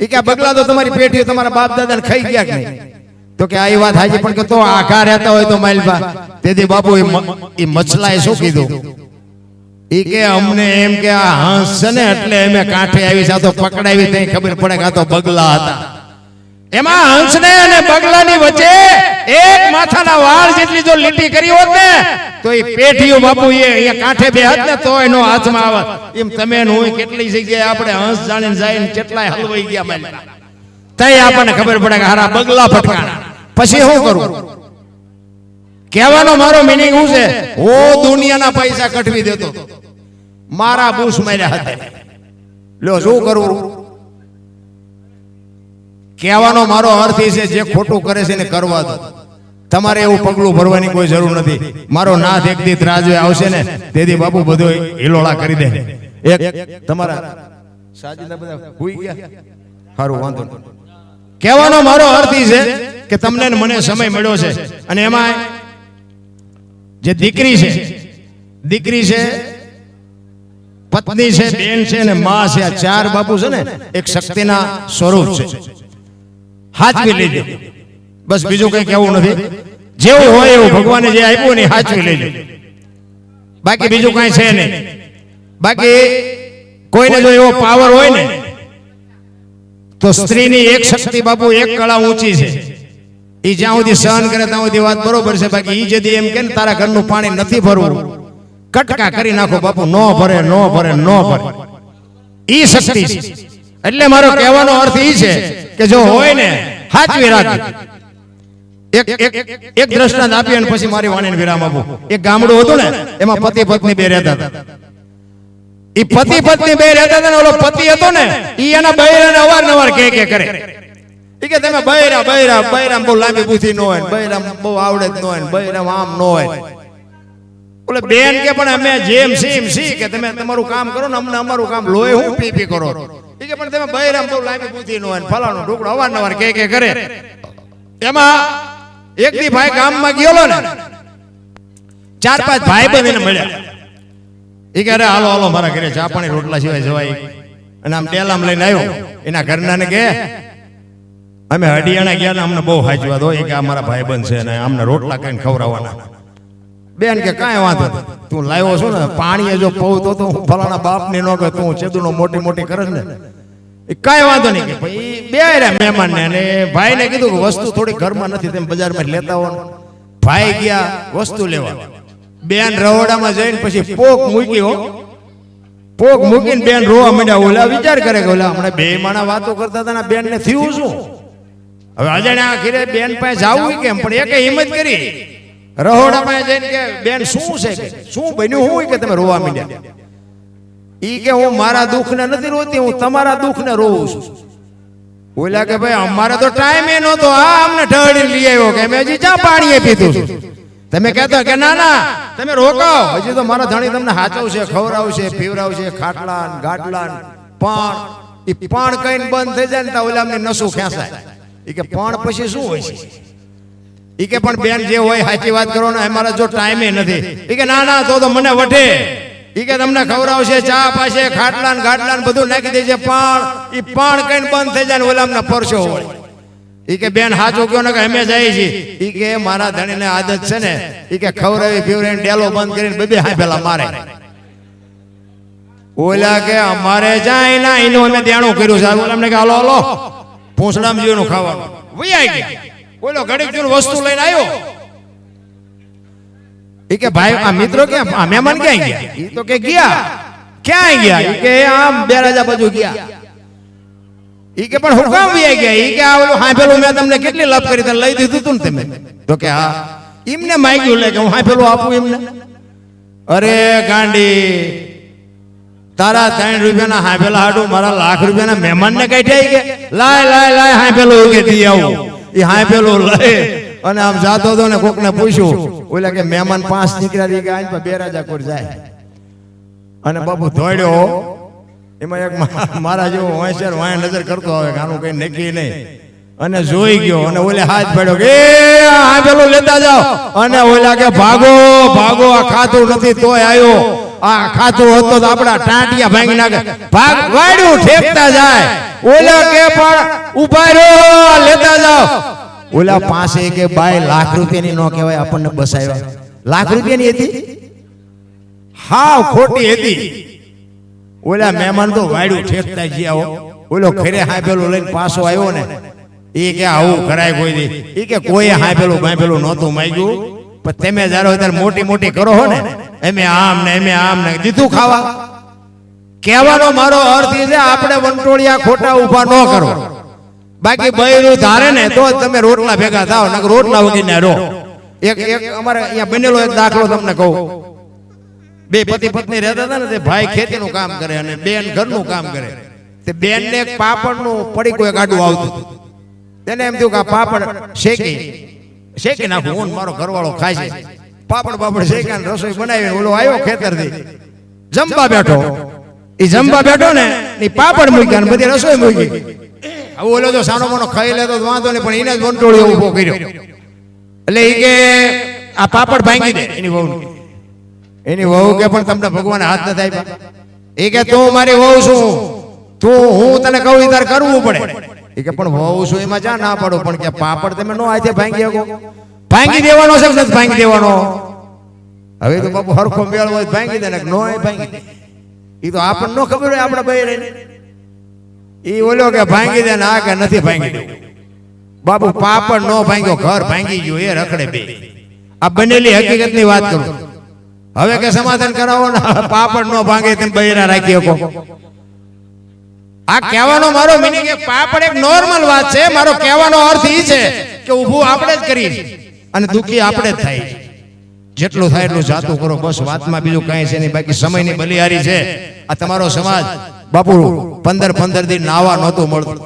ઈ કે બગલા તો તમારી પેઢીઓ તમારા બાપ દાદાને ખાઈ ગયા કે નહીં? તો કે આ વાત હાજી, પણ કે તો આખા રહેતા હોય તો માલબા. તેથી બાપુ એ મછલાએ શું કીધું? ઈ કે અમને એમ કે આ હંસ છે ને એટલે અમે કાંઠે આવી છે, તો પકડાવી તઈ ખબર પડે કે આ તો બગલા હતા. એમાં હંસને અને બગલાની વચ્ચે એક માથાના વાળ જેટલી જો લીટી કરી હોત ને તો એ પેઢીઓ બાપુ એ અહીંયા કાંઠે બે હાથ ને તો એનો હાથમાં આવત. એમ તમે હું કેટલી જગ્યાએ આપણે હંસ જાણીને જાય કેટલાય હલવાઈ ગયા માલબા. તઈ આપણને ખબર પડે કે હારા બગલા ફટકાણા. પછી શું કરું? કહેવાનો મારો મિનિંગ શું છે? હું દુનિયાના પૈસા કઠવી દેતો, મારા બુશ માર્યા હતા. લ્યો શું કરવું? કહેવાનો મારો અર્થ એ છે જે ખોટું કરે છે ને કરવા દો. તમારે એવું પગલું ભરવાની કોઈ જરૂર નથી. મારો નાથ એક દી રાજવે આવશે ને તેથી બાપુ બધો હિલોળા કરી દે. એક તમારા સાજીદા બધા ભૂઈ ગયા, સારું વાંધો નહીં. કહેવાનો મારો અર્થ એ છે કે તમને ને મને સમય મળ્યો છે અને એમાં જે દીકરી છે, પત્ની છે, બેન છે અને માં છે, આ ચાર બાપુ છે ને એક શક્તિના સ્વરૂપ છે. હાચવી લેજો બસ, બીજું કઈ કહેવું નથી. જેવું હોય એવું ભગવાને જે આપ્યું ને હાચવી લેજો, બાકી બીજું કઈ છે નહીં. બાકી કોઈને જો એવો પાવર હોય ને તો સ્ત્રીની એક શક્તિ બાપુ એક કળા ઊંચી છે. એ જ્યાં સુધી સહન કરે ત્યાં સુધી વાત બરોબર છે. બાકી ઈ જદી એમ કે ને તારા ઘરનું પાણી નથી ભરવું, કટકા કરી નાખો બાપુ, નો ભરે. ઈ શક્તિ છે. એટલે મારો કહેવાનો અર્થ ઈ છે કે જો હોય ને હાચવી રાખજો. એક દ્રષ્ટાંત આપી અને પછી મારી વાણીને વિરામ આપું. એક ગામડું હતું ને એમાં પતિ પત્ની બે રહેતા હતા. એ પતિ પત્ની બે રહેતા હતા ને ઓલો પતિ હતો ને ઈ એના બૈરાને અવારનવાર કે કરે ઈ કે તમે બૈરા બહુ લાંબી બુદ્ધિ ન હોય, બૈરા બહુ આવડે જ ન હોય, બૈરા આમ ન હોય. ઓલે બેન કે પણ અમે જેમ સી કે તમે તમારું કામ કરો ને અમને અમારું કામ લોહી હું પી કરો. ઈ કે પણ તમે બૈરા બહુ લાંબી બુદ્ધિ ન હોય, ફલાણો ઢોકળો અવારનવાર કે કરે. એમાં એક દી ભાઈ ગામમાં ગયો ને 4-5 ભાઈ બંધ મળ્યા. એ કે અરે હાલો મારા ઘરે ચા પાણી રોટલા સિવાય જવાય. અને આમ ડેલામ લઈને આવ્યો. એના ઘરના ને કે અમે હડિયાણા ગયા ને અમને બહુ હાચવા દો. એ કે આ મારા ભાઈ બંધ છે ને અમને રોટલા કઈને ખવડાવવાના. બેન કે કાંઈ વાંધો નહીં, તું લાવ્યો છો ને પાણી જો પવતો તો હું ફલાણા બાપ ને ન કે તું ચેદુનો મોટી કરે ને એ કાંઈ વાંધો નહીં. કે ભાઈ બે મહેમાન ને અને ભાઈ ને કીધું કે વસ્તુ થોડી ઘરમાં નથી, તેમ બજારમાં લેતા હો. ભાઈ ગયા વસ્તુ લેવા. બેન રહોડામાં જઈને પછી પોક મૂકીને બેન રોવા માંડ્યા. ઓલા વિચાર કરે કે ઓલા હમણાં બે માણા વાતો કરતા હતા, બેન ને થયું શું? હવે અજાણ્યા ઘરે બેન પાસે જાવું કેમ? પણ એક હિંમત કરી રહોડામાં જઈને કે બેન શું છે, કે શું બન્યું, હું કે તમે રોવા માંડ્યા? ઈ કે હું મારા દુઃખને નથી રોતી, હું તમારા દુઃખને રોવું છું. ઓલા કે ભાઈ અમારે તો ટાઈમ એ નહોતો, આ અમને ઢળીને લઈ આવ્યો કે અમે હજી ચા પાણીએ પીધું છું. તમે કહેતો કે ના તમે રોકાઓ, હજી તો મારા ધણી તમને હાચવશે, ખવડાવશે, પીવડાવશે, ખાટલા ગાટલા પણ એ પણ કઈને બંધ થઈ જાય ને તો ઓલા અમને નસું ખેંચાય. એ કે પણ પછી શું હોય છે? એ કે પણ બેન જે હોય સાચી વાત કરો ને, અમારા જો ટાઈમે નથી. એ કે ના તો મને વઢે. એ કે તમને ખવડાવશે, ચા પાસે ખાટલા ગાટલા બધું નાખી દેશે, પણ એ પણ કઈને બંધ થઈ જાય ને ઓલા અમને પરસો હોય. ઈ કે બેન હાચો કયો ને કે અમે જાય છે. ઈ કે મારા ધણીને આદત છે ને, ઈ કે ખવડાવી પીવડાવીને ડેલો બંધ કરીને બે હાય પેલા મારે. ઓલા કે અમારે જાય ના એનું અમે દેણું કર્યું છે. ઓલા અમને કે હાલો પૂંછડામ જીવનું ખાવાનું વૈયા ગયા. ઓલો ઘડીક જોઈને વસ્તુ લઈને આવ્યો. ઈ કે ભાઈ આ મિત્રો ક્યાં, આ મહેમાન ક્યાં ગયા? ઈ તો કે ગયા. ક્યાં ગયા? ઈ કે આમ બેરાજા બાજુ ગયા. ઈ કે પણ હુકામ વૈયા ગયા? ઈ કે આ ઓલું હાંભેલું મેં તમને કેટલી લાભ કરી, લઈ દીધું તું ને તમે? તો કે હા. એમને માંગ્યું લે કે હું હાંભેલું આપું એમને? અરે ગાંડી, તારા 3 રૂપિયાના હાંભેલા હાડું મારા લાખ રૂપિયાના મહેમાનને કાઢ્યા. કે લાય હાંભેલું કે દી આવું. એ હાય પેલું લઈ અને આમ જાતો હતો ને કોકને પૂછ્યું ઓલા કે મહેમાન 5 દીકરા દી આજ પર બેરાજાકોર જાય અને બાપુ દોડ્યો એમાં એક મારા જેવો હોશિયાર વાય નજર કરતો આવે કે આનું કઈ નક્કી નહીં અને જોઈ ગયો અને ઓલે હાથ પડ્યો કે આ પેલું લેતા જાઓ અને ઓલા કે ભાગો ભાગો આ ખાતું નથી તોય આવ્યો આ ખાતું હતો તો આપડા ટાંટિયા ભાંગી નાખે ભાગ વાડ્યું ઠેકતા જાય ઓલા કે પણ ઉભા રહ્યો લેતા જાઓ ઓલા પાસે કે બાય લાખ રૂપિયાની નો કહેવાય આપણને બસાવ્યા લાખ રૂપિયાની હતી હાવ ખોટી હતી ઓલા મહેમાન તો વાડ્યું ઠેકતા ગયા ઓલો ખરે હાંભેલું લઈને પાછો આવ્યો ને એ કે આવું કરાય કોઈ દી એ કે કોઈ હાંભેલું નહોતું માંગ્યું પણ તમે જારો ત્યારે મોટી મોટી કરો હો ને એમે આમ ને દીધું ખાવા કહેવાનો મારો અર્થ એ છે આપણે વંટોળિયા ખોટા ઊભા ન કરો બાકી બૈરું ધારે ને તો તમે રોટલા ભેગા થાવ નકર રોટલા વગર ને રહો એક અમારે અહીંયા બનેલો એક દાખલો તમને કહું બે પતિ પત્ની રહેતા હતા ને તે ભાઈ ખેતીનું કામ કરે અને બેન ઘરનું કામ કરે તે બેન ને એક પાપડનું પડીકું એક આડું આવતું તેને એમ થયું કે આ પાપડ શેકી નાખું હું મારો ઘરવાળો ખાય છે પાપડ શેકાને રસોઈ બનાવી ઓલો આવ્યો ખેતરથી જમવા બેઠો એ જમવા બેઠો ને એ પાપડ મૂક્યા ને બધી રસોઈ મૂકી હવે ઓલો જો સાનો મોનો ખાઈ લેતો વાંધો નહીં પણ એને જ વંટોળિયો ઉભો કર્યો એટલે એ કે આ પાપડ ભાંગી દે એની વહુ કે પણ તમને ભગવાન હાથ નથી આપ્યા એ કે તું મારી વહુ છું તું હું તને કહું એ તારે કરવું પડે એ કે પણ વહુ છું એમાં જા ના પડો પણ કે પાપડ તમે નો હાથે ભાંગી શકો ભાંગી દેવાનો છે નથી ભાંગી દેવાનો હવે તો બાપુ હરખો મેળ હોય ભાંગી દે ને નો ભાંગી દે એ તો આપણને નો ખબર હોય આપણા ભાઈ રહીને એ ઓલો કે ભાંગી દે ને આ કે નથી ભાંગી દેવું બાપુ પાપડ નો ભાંગ્યો ઘર ભાંગી ગયો એ રખડે બે આ બનેલી હકીકતની વાત કરું હવે કે સમાધાન કરાવો ને પાપડ નો ભાંગે તેમ બૈરા રાખી શકો આ કહેવાનો મારો મીનિંગ કે પાપડ એક નોર્મલ વાત છે મારો કહેવાનો અર્થ એ છે કે ઊભું આપણે જ કરી અને દુખી આપણે જ થાય જેટલું થાય એટલું જાતું કરો બસ વાતમાં બીજું કાંઈ છે નહીં બાકી સમયની બલિહારી છે આ તમારો સમાજ બાપુ 15 દિન નાવા નહોતું મળતું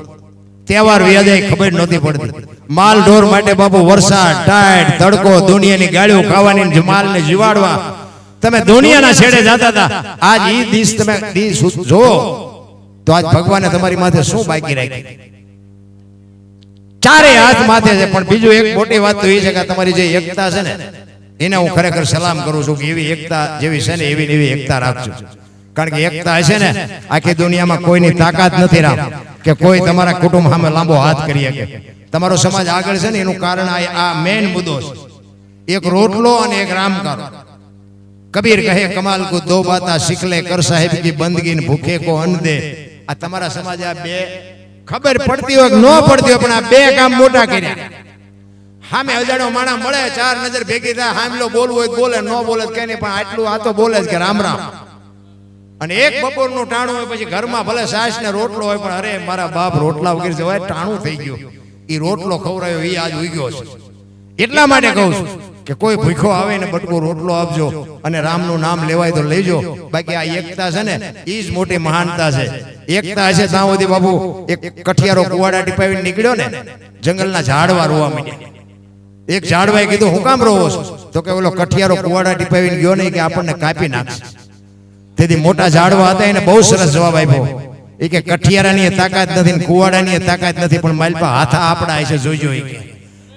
તહેવાર વ્યાજાય ખબર નહોતી પડતી માલ ઢોર માટે બાપુ વરસાદ ટાઈટ તડકો દુનિયાની ગાળીઓ ખાવાની માલને જીવાડવા તમે દુનિયાના છેડે જતા હતા આજ ઈ દિવસ તમે જો તો આજ ભગવાને તમારી માથે શું બાકી રાખી ચારે હાથ માથે છે પણ બીજું એક મોટી વાત તો એ છે કે તમારી જે એકતા છે ને એને હું ખરેખર સલામ કરું છું કે એવી એકતા જેવી છે ને એવી એકતા રાખજો કારણ કે એકતા હશે ને આખી દુનિયામાં કોઈની તાકાત નથી રામ કે કોઈ તમારા કુટુંબ સામે લાંબો હાથ કરી શકે તમારો સમાજ આગળ છે ને એનું કારણ આ મેઇન મુદ્દો છે એક રોટલો અને એક રામકારો કબીર કહે કમાલ કો દો બાતા શીખ લે કર સાહેબ કી બંદગી ને ભૂખે કો અન્ન દે આ તમારા સમાજ આ બે ખબર પડતી હોય કે ન પડતી હોય પણ આ બે કામ મોટા કર્યા સામે અજાણ્યો માણા મળે ચાર નજર ભેગી થાય હામલો બોલવું હોય બોલે ન બોલે કઈ નહીં પણ આટલું આ તો બોલે જ કે રામ રામ અને એક બપોરનું ટાણું હોય પછી ઘરમાં ભલે સાસ ને રોટલો હોય પણ અરે મારા બાપ રોટલા વગર જવાય ટાણું થઈ ગયું એ રોટલો ખવરાયો એ આજ ઉગ્યો છે એટલા માટે કહું છું કે કોઈ ભૂખો આવે ને બટકો રોટલો આપજો અને રામનું નામ લેવાય તો લેજો બાકી આ એકતા છે ને એ જ મોટી મહાનતા છે એકતા હશે ત્યાં સુધી બાબુ એક કઠિયારો કુવાડા ટીપાવીને નીકળ્યો ને જંગલના ઝાડવા રોવા માંડ્યા એક ઝાડવાએ કીધું હું કામ રોવો છો તો કે ઓલો કઠિયારો કુવાડા ટીપાવીને ગયો નહીં કે આપણને કાપી નાખશે તેથી મોટા ઝાડવા હતા એને બહુ સરસ જવાબ આપ્યો એ કે કઠિયારાની તાકાત નથી ને કુવાડાની તાકાત નથી પણ માલપા હાથા આપડા હશે જોઈજો એ કે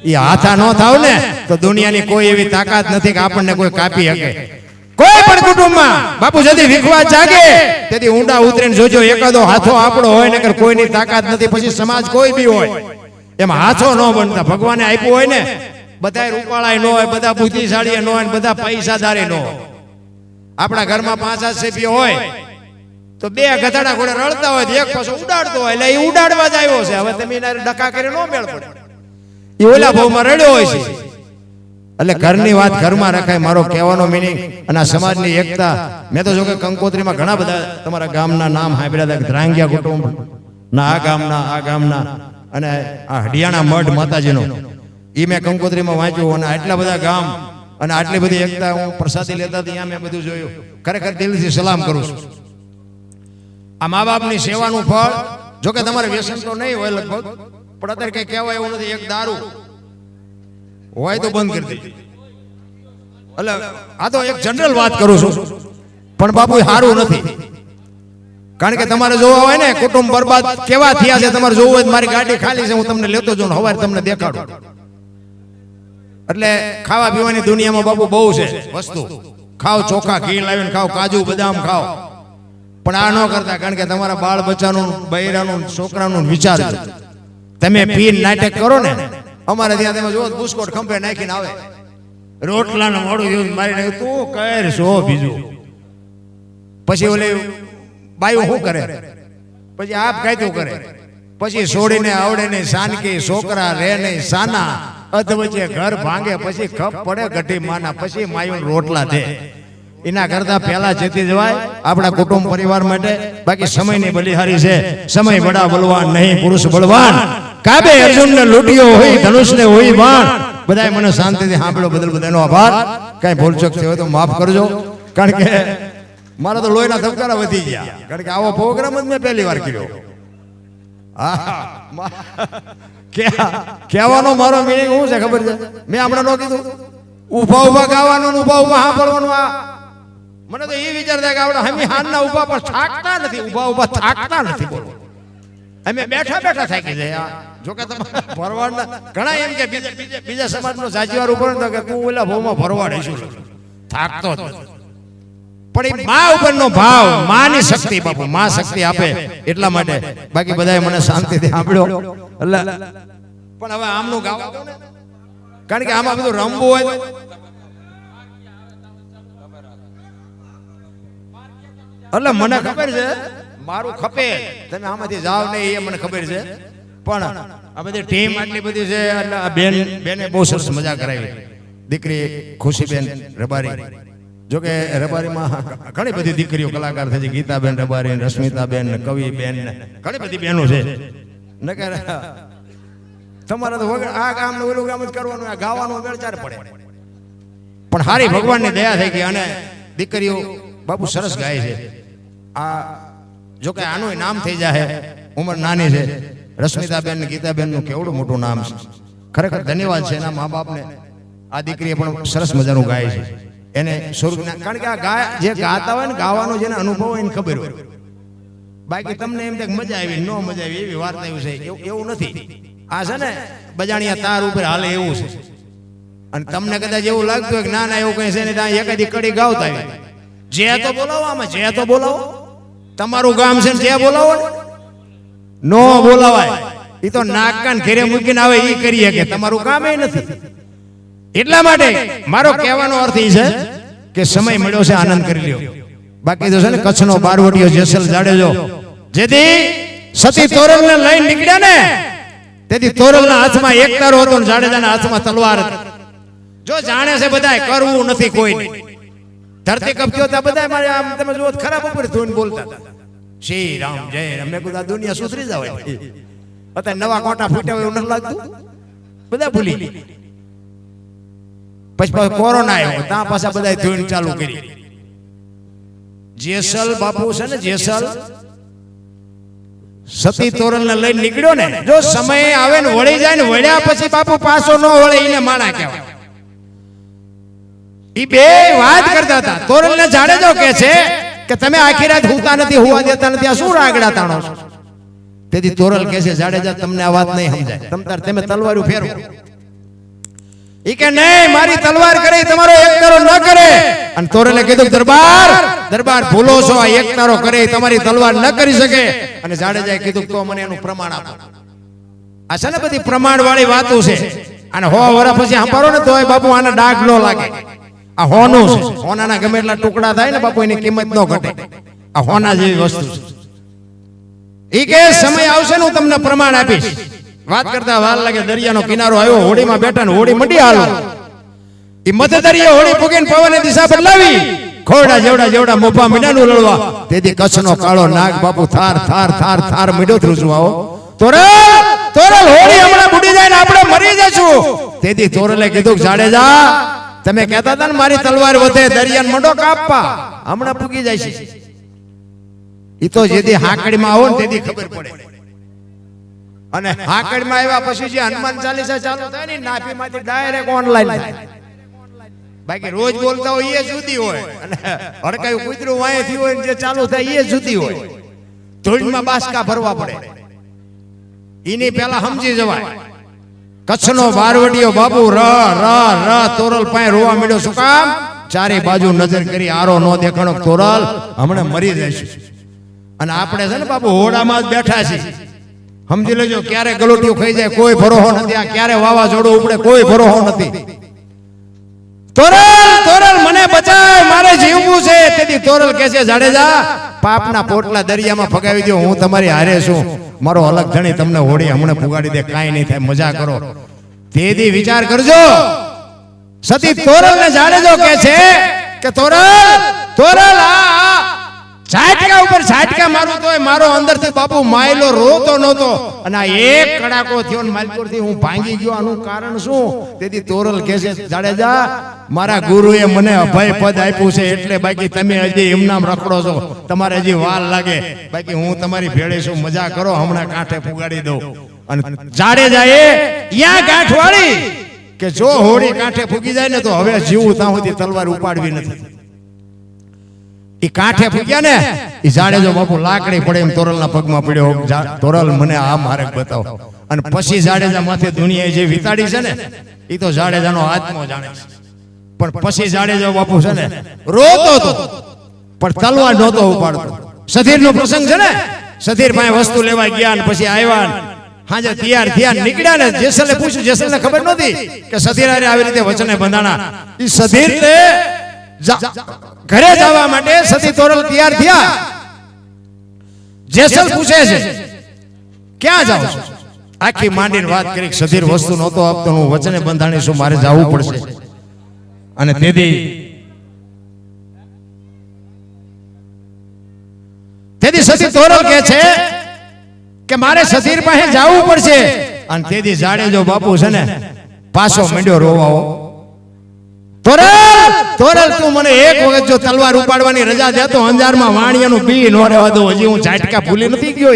એ હાથા ન થાવ ને તો દુનિયાની કોઈ એવી તાકાત નથી કે આપણને કોઈ કાપી શકે કોઈ પણ કુટુંબમાં બાપુ જદી વિખવા જાગે તેથી ઊંડા ઉતરીને જોજો એકાદો હાથો આપણો હોય ને કોઈની તાકાત નથી પછી સમાજ કોઈ બી હોય એમાં હાથો ન બનતા ભગવાને આપ્યું હોય ને બધા રૂપાળાય ન હોય બધા બુદ્ધિશાળી ન હોય બધા પૈસાદારી ન હોય આપણા ઘરમાં 5-7 સભ્યો હોય તો બે ગધાડા ઘોડે રળતા હોય એક પાછો ઉડાડતો હોય એટલે એ ઉડાડવા જ આવ્યો છે હવે તમે એના ડકા કરી ન મેળ પડે એ ઓલા ભાવમાં રડ્યો હોય છે એટલે ઘરની વાત ઘરમાં રખાય મારો કહેવાનો મિનિંગ અને આ સમાજની એકતા મેં તો જો કે કંકોત્રીમાં ઘણા બધા તમારા ગામના નામ સાંભળ્યા હતા ધ્રાંગિયા કુટુંબ ના આ ગામના અને આ હડિયાણા મઢ માતાજીનો એ મેં કંકોત્રીમાં વાંચ્યું અને આટલા બધા ગામ અને આટલી બધી એકતા હું પ્રસાદી લેતા ત્યાં મેં બધું જોયું ખરેખર દિલથી સલામ કરું છું આ મા બાપની સેવાનું ફળ જો કે તમારે વ્યસન તો નહીં હોય લગભગ પણ અત્યારે કઈ કહેવાય એવું નથી. એક દારૂ હોય તો બંધ કરી દે. એટલે આ તો એક જનરલ વાત કરું છું, પણ બાપુ સારું નથી. કારણ કે તમારે જોવા હોય ને કુટુંબ બરબાદ કેવા થયા છે, તમારે જોવું હોય મારી ગાડી ખાલી છે, હું તમને લેતો જાઉં, હવારે તમને દેખાડું. એટલે ખાવા પીવાની દુનિયામાં બાપુ બહુ છે વસ્તુ. ખાઓ ચોખા ઘી લાવીને ખાઓ, કાજુ બદામ ખાઓ, પણ આ ન કરતા. કારણ કે તમારા બાળ બચ્ચાનું, બૈરાનું, છોકરાનું વિચારજો. તમે પીન નાટક કરો ને, અમારે ત્યાં તમે જો બુસ્કોટ ખંભે નાખીને આવે, રોટલાનું મોડું મારીને તું કર છો બીજું. પછી ઓલી બાયું શું કરે, પછી આપ કાયતું કરે, પછી છોડીને આવડે નહીં સાનકી, છોકરા રે નહીં સાના, અધવચ્ચે ઘર ભાંગે, પછી ખપ પડે ગઢી માના, પછી માયું રોટલા દે. એના કરતા પહેલા જેતી જવાય આપણા કુટુંબ પરિવાર માટે. બાકી સમયની બલિહારી છે, સમય બડા બલવાન નહીં પુરુષ બળવાન. કાબે અર્જુનને લૂંટ્યો હોય, ધનુષને હોય બાણ. બધાય મને શાંતિથી સાંભળો, બદલ બધાનો આભાર. કઈ ભૂલચૂક થયો હોય તો માફ કરજો. કારણ કે મારા તો લોહીના ધબકારા વધી ગયા. કારણ કે આવો પ્રોગ્રામ જ મેં પહેલી વાર કર્યો. કહેવાનો મારો મિનિંગ શું છે ખબર છે? મેં હમણાં નો કીધું ઉભા ઉભા ગાવાનું, ઉભા ઉભા સાંભળવાનું. આ મને તો એ વિચાર થાય કે આપણે હમી હાનના ઉભા પર થાકતા નથી, ઉભા ઉભા થાકતા નથી. બોલો અમે બેઠા બેઠા થાકી જાય. જોકે તમારા ભરવાડના ઘણા એમ કે બીજા સમાજનો જાજીવાર ઉપર કે તું ઓલા ભાવમાં ભરવાડ હશું, થાકતો જ નથી. પણ એ મા ઉપરનો ભાવ, માની શક્તિ બાપુ, મા શક્તિ આપે એટલા માટે. બાકી બધાએ મને શાંતિથી સાંભળ્યો. એટલે પણ હવે આમનું ગાવા દો ને, કારણ કે આમાં બધું રમવું હોય. એટલે મને ખબર છે મારું ખપે, તમે આમાંથી જાવ નહીં એ મને ખબર છે. પણ આ બધી ટીમ આટલી બધી છે. એટલે આ બેને બહુ સરસ મજા કરાવી. દીકરી ખુશીબેન રબારી, જોકે રબારીમાં ઘણી બધી દીકરીઓ કલાકાર થઈ છે. ગીતાબેન રબારી, રશ્મિતાબેન, કવિબેન, ઘણી બધી બહેનો છે. નકર તમારે તો આ કામ ને ઓલું કામ જ કરવાનું, આ ગાવાનું વેચાર પડે. પણ હારી ભગવાનની દયા થઈ ગઈ અને દીકરીઓ બાપુ સરસ ગાય છે. આ જોકે આનું નામ થઈ જાય, ઉંમર નાની છે. રશ્મિતાબેન ને ગીતાબેન નું કેવડું મોટું નામ છે. ખરેખર ધન્યવાદ છે એના મા બાપને. આ દીકરીએ પણ સરસ મજાનું ગાય છે. એને સ્વરૂપના, કારણ કે આ જે ગાતા હોય ને, ગાવાનો જેને અનુભવ હોય એને ખબર હોય. બાકી તમને એમ થાય મજા આવી, ન મજા આવી એવી વાર્તા એવું છે, એવું નથી. આ છે ને બજાણિયા તાર ઉપર હાલે એવું છે. અને તમને કદાચ એવું લાગતું હોય કે ના ના એવું કઈ છે ને, ત્યાં એકાદી કડી ગાવતા આવી, જે તો બોલાવો, આમાં જે તો બોલાવો. તમારું ગામ છે ને જે બોલાવો ને, નો બોલાવાય. એ તો નાક કાન ઘેરે મૂકીને આવે એ કરીએ કે તમારું કામ એ નથી. એટલા માટે મારો કહેવાનો અર્થ એ છે કે સમય મળ્યો છે, આનંદ કરી લ્યો. બાકી તો છે ને કચ્છનો બારવટીયો જેસલ જાડેજો, જેથી સતી તોરલને લઈને નીકળ્યા ને, તેથી તોરલના હાથમાં એક તારો હતો ને જાડેજાના હાથમાં તલવાર હતી. જો જાણે છે બધાય, કરવું નથી કોઈ. ધરતી કપતી હતા બધા મારે આમ તમે જુઓ ખરાબ ઉપર ધોઈને બોલતા હતા, શ્રી રામ જય રામ. મેં કીધું આ દુનિયા સુધરી જાવ. અત્યારે નવા કોટા ફૂટ્યા હોય એવું નથી લાગતું? બધા ભૂલી. પછી કોરોના આવ્યો, ત્યાં પાછા બધા ધોઈને ચાલુ કરી. જેસલ બાપુ છે ને, જેસલ સતી તોરલ ને લઈને નીકળ્યો ને, જો સમય આવે ને વળી જાય ને, વળ્યા પછી બાપુ પાછો ન વળે એને માણા કહેવાય. ઈ બે વાત કરતા હતા. તોરલ ને જાડેજો કે છે કે તમે આખી રાત હુતા નથી, હુવા દેતા નથી, આ શું રાગડા તાણો છો? તેથી તોરલ કે છે જાડેજા તમને આ વાત નહીં સમજાય, તમે તલવારું ફેરવો. ઈ કે નહીં, મારી તલવાર કરે તમારો એક તારો ન કરે. અને તોરલે કીધું દરબાર ભૂલો છો, આ એક તારો કરે તમારી તલવાર ન કરી શકે. અને જાડેજાએ કીધું તો મને એનું પ્રમાણ આપો. આ છે ને બધી પ્રમાણ વાળી વાતો છે. અને 100 વર્ષ પછી સાંભળો ને તોય બાપુ આને ડાઘ ન લાગે. આ હોનું છે, હોનાના ગમે એટલા ટુકડા થાય ને બાપુ એની કિંમત ન ઘટે. આ હોના જેવી વસ્તુ છે. ઈ કે સમય આવશે ને હું તમને પ્રમાણ આપીશ. વાત કરતા વાર લાગે, દરિયાનો કિનારો આવ્યો, હોડીમાં બેઠા ને હોડી મંડી હાલો. ઈ મધ્ય દરિયે હોડી પૂગીને પવનની દિશા બદલાવી, ખોરડા જેવડા મોભા મીંડાનું લડવા. તેથી કચ્છનો કાળો નાગ બાપુ થાર થાર થાર થાર મીંડો ધ્રુજવા. તોરલ હોડી હમણાં બુડી જાય ને આપણે મરી જશું. તેથી તોરલે કીધું જાડેજા તમે કહેતા હતા ને મારી તલવાર વધે, દરિયાનો મંડો કાપવા, હમણાં પૂગી જાય છે. ઈ તો જેથી હાકડીમાં આવો ને તેથી ખબર પડે. અને હાકડમાં આવ્યા પછી જે હનુમાન ચાલીસા ચાલુ થાય ને નાભીમાંથી ડાયરેક્ટ ઓનલાઈન થાય. બાકી રોજ બોલતા હોય એ જુદી હોય અને હડકાયું કૂતરું વાંયથી હોય ને જે ચાલુ થાય એ જુદી હોય. ધૂળમાં બાસકા ભરવા પડે. એની પહેલા સમજી જવાય. કચ્છનો બારવટીયો બાપુ ર તોરલ પાસે રોવા મળ્યો. શું કામ? ચારે બાજુ નજર કરી આરો નો દેખાણો તોરલ હમણાં મરી જઈશું. અને આપણે છે ને બાપુ હોડામાં જ બેઠા છીએ. સમજી લેજો ક્યારે ગલોટીઓ ખાઈ જાય કોઈ ભરોસો નથી. આ ક્યારે વાવાઝોડું ઉપડે કોઈ ભરોસો નથી. તોરલ મને બચાવ, મારે જીવવું છે. તેથી તોરલ કહે છે જાડેજા પાપના પોટલા દરિયામાં ફગાવી દો, હું તમારી હારે છું. મારો અલગ ધણી તમને હોડી હમણાં પુગાડી દે, કાંઈ નહીં થાય, મજા કરો. તેથી વિચાર કરજો. સતી તોરલ ને જાડેજો કહે છે કે તોરલ ઝાટકા ઉપર ઝાટકા મારું તોય મારો અંદરથી બાપુ માયલો રોતો નહોતો. અને આ એક કડાકો થયો ને માલપુરથી હું ભાંગી ગયો. આનું કારણ શું? તેથી તોરલ કહે છે જાડેજા મારા ગુરુએ મને અભય પદ આપ્યું છે એટલે. બાકી તમે હજી એમનામ રખડો છો, તમારે હજી વાર લાગે. બાકી હું તમારી ભેળે છું, મજા કરો, હમણાં કાંઠે પુગાડી દઉં. અને જાડેજાએ યા ગાંઠ વાળી કે જો હોડી કાંઠે ફૂગી જાય ને તો હવે જીવું ત્યાં સુધી તલવાર ઉપાડવી નથી. એ કાંઠે ફૂગ્યા ને એ જાડેજો બાપુ લાકડી પડે એમ તોરલના પગમાં પડ્યો. તોરલ મને આ માર્ગ બતાવો. અને પછી જાડેજા માથે દુનિયાએ જે વિતાડી છે ને એ તો જાડેજાનો આત્મો જાણે છે. પણ પછી જાડેજો બાપુ છે ને રોતો તો પણ તલવાર નહોતો ઉપાડતો. સધીરનો પ્રસંગ છે ને, સધીર પાસે વસ્તુ લેવા ગયા ને પછી આવ્યા હાજે તૈયાર થયા નીકળ્યા ને જેસલે પૂછ્યું. જેસલને ખબર નહોતી કે સધીર આવી રીતે વચને બંધાણા. એ સધીર ઘરે જવા માટે સતી તોરલ તૈયાર થયા. જેસલ પૂછે છે ક્યાં જાવ છો? આખી માંડીને વાત કરી. સધીર વસ્તુ નહોતો આપતો, હું વચને બંધાણી છું, મારે જવું પડશે. અને તેથી સતી તોરલ કહે છે કે મારે સધીર પાસે જવું પડશે. અને તેથી જાડેજો બાપુ છે ને પાછો મંડ્યો રોવાઓ. તોરલ તું મને એક વખત જો તલવાર ઉપાડવાની રજા દેતો અંજારમાં વાણિયાનું બી નો રહેવા દો. હજી હું ઝાટકા ભૂલી નથી ગયો.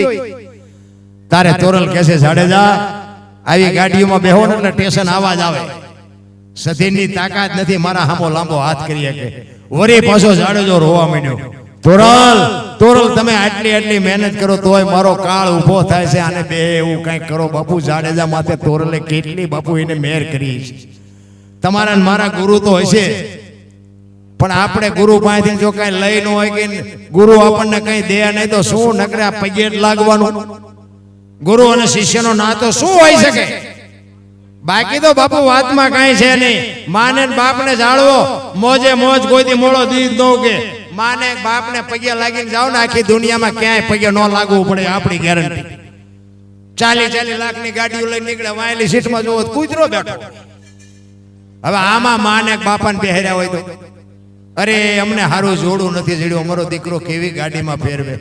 તારે તોરલ કહે છે જાડેજા આવી ગાડીઓમાં બેહો ને એટલે સ્ટેશન આવાજ આવે. સધીરની તાકાત નથી મારા હામો લાંબો હાથ કરી શકે. વરી પાછો જાડેજો રોવા માંડ્યો. તોરલ તમે આટલી મહેનત કરો તોય મારો કાળ ઉભો થાય છે. આને બે એવું કઈક કરો બાપુ. જાડેજા માથે તોરલે કેટલી બાપુ એને મેર કરી છે. તમારા મારા ગુરુ તો હશે પણ આપણે ગુરુ પાસેથી જો કઈ લઈ ન હોય કે ગુરુ આપણને કઈ દે નહીં તો શું નકરે આ પગે લાગવાનું. ગુરુ અને શિષ્યનો નાતો શું હોઈ શકે? બાકી તો બાપુ વાતમાં કઈ છે નહીં. માને બાપને જાળવો, મોજે મોજ કોઈથી મોળો દીધ ન કે માને બાપને પગે લાગીને જાવ ને આખી દુનિયામાં ક્યાંય પગે ન લાગવું પડે આપણી ગેરંટી. 40 લાખની ગાડીઓ લઈને નીકળે, વાયેલી સીટમાં જોવો કૂતરો બેઠો. હવે આમાં માને બાપાને બેહર્યા હોય તો અરે અમને હારું જોડું નથી જડ્યું, અમારો દીકરો કેવી ગાડીમાં ફેરવે.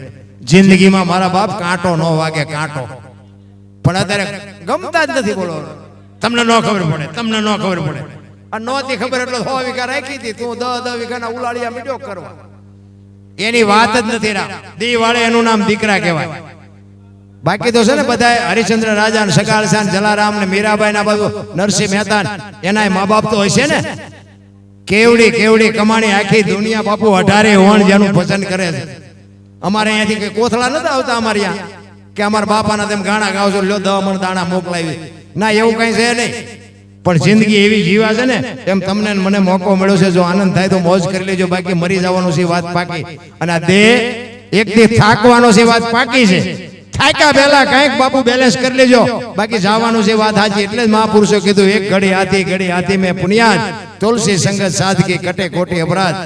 જિંદગીમાં મારા બાપ કાંટો ન વાગે કાંટો. પણ અત્યારે ગમતા જ નથી. બોલો તમને ન ખબર પડે, તમને ન ખબર પડે. આ નહોતી ખબર એટલે 100 વીઘા રાખી હતી, તું 10 વીઘાના ઉલાળિયા મીડ્યો કરવા. એની વાત જ નથી. દી વાળે એનું નામ દીકરા કહેવાય. બાકી તો છે ને બધા હરિશ્ચંદ્ર રાજા, સગાળ શાન, જલારામ ને મીરાબાઈ ના બધું નરસિંહ મહેતા એના મા બાપ તો હશે ને. કેવડી કમાણી આખી દુનિયા બાપુ 18 વણ જેનું ભજન કરે છે. અમારે અહીંયાથી કઈ કોથળા નથી આવતા અમારે અહીંયા કે અમારા બાપાના તેમ ગાણા ગાવજો લ્યો 10 મણ દાણા મોકલાવી. ના એવું કઈ છે નહીં. પણ જિંદગી એવી જીવા છે ને એમ તમને મને મોકો મળ્યો છે. જો આનંદ થાય તો મોજ કરી લેજો, બાકી મરી જવાનું છે વાત પાકી. અને આ દેહ એક દી થાકવાનો છે વાત પાકી છે. થાક્યા પહેલા કઈક બાપુ બેલેન્સ કરી લેજો, બાકી જવાનું છે વાત સાચી. એટલે જ મહાપુરુષો કીધું એક ઘડી હાથી મેં પુનિયાદ, તુલસી સંગત સાધકી કટે કોટી અપરાધ.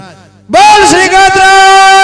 બોલ શ્રી ગોત્રા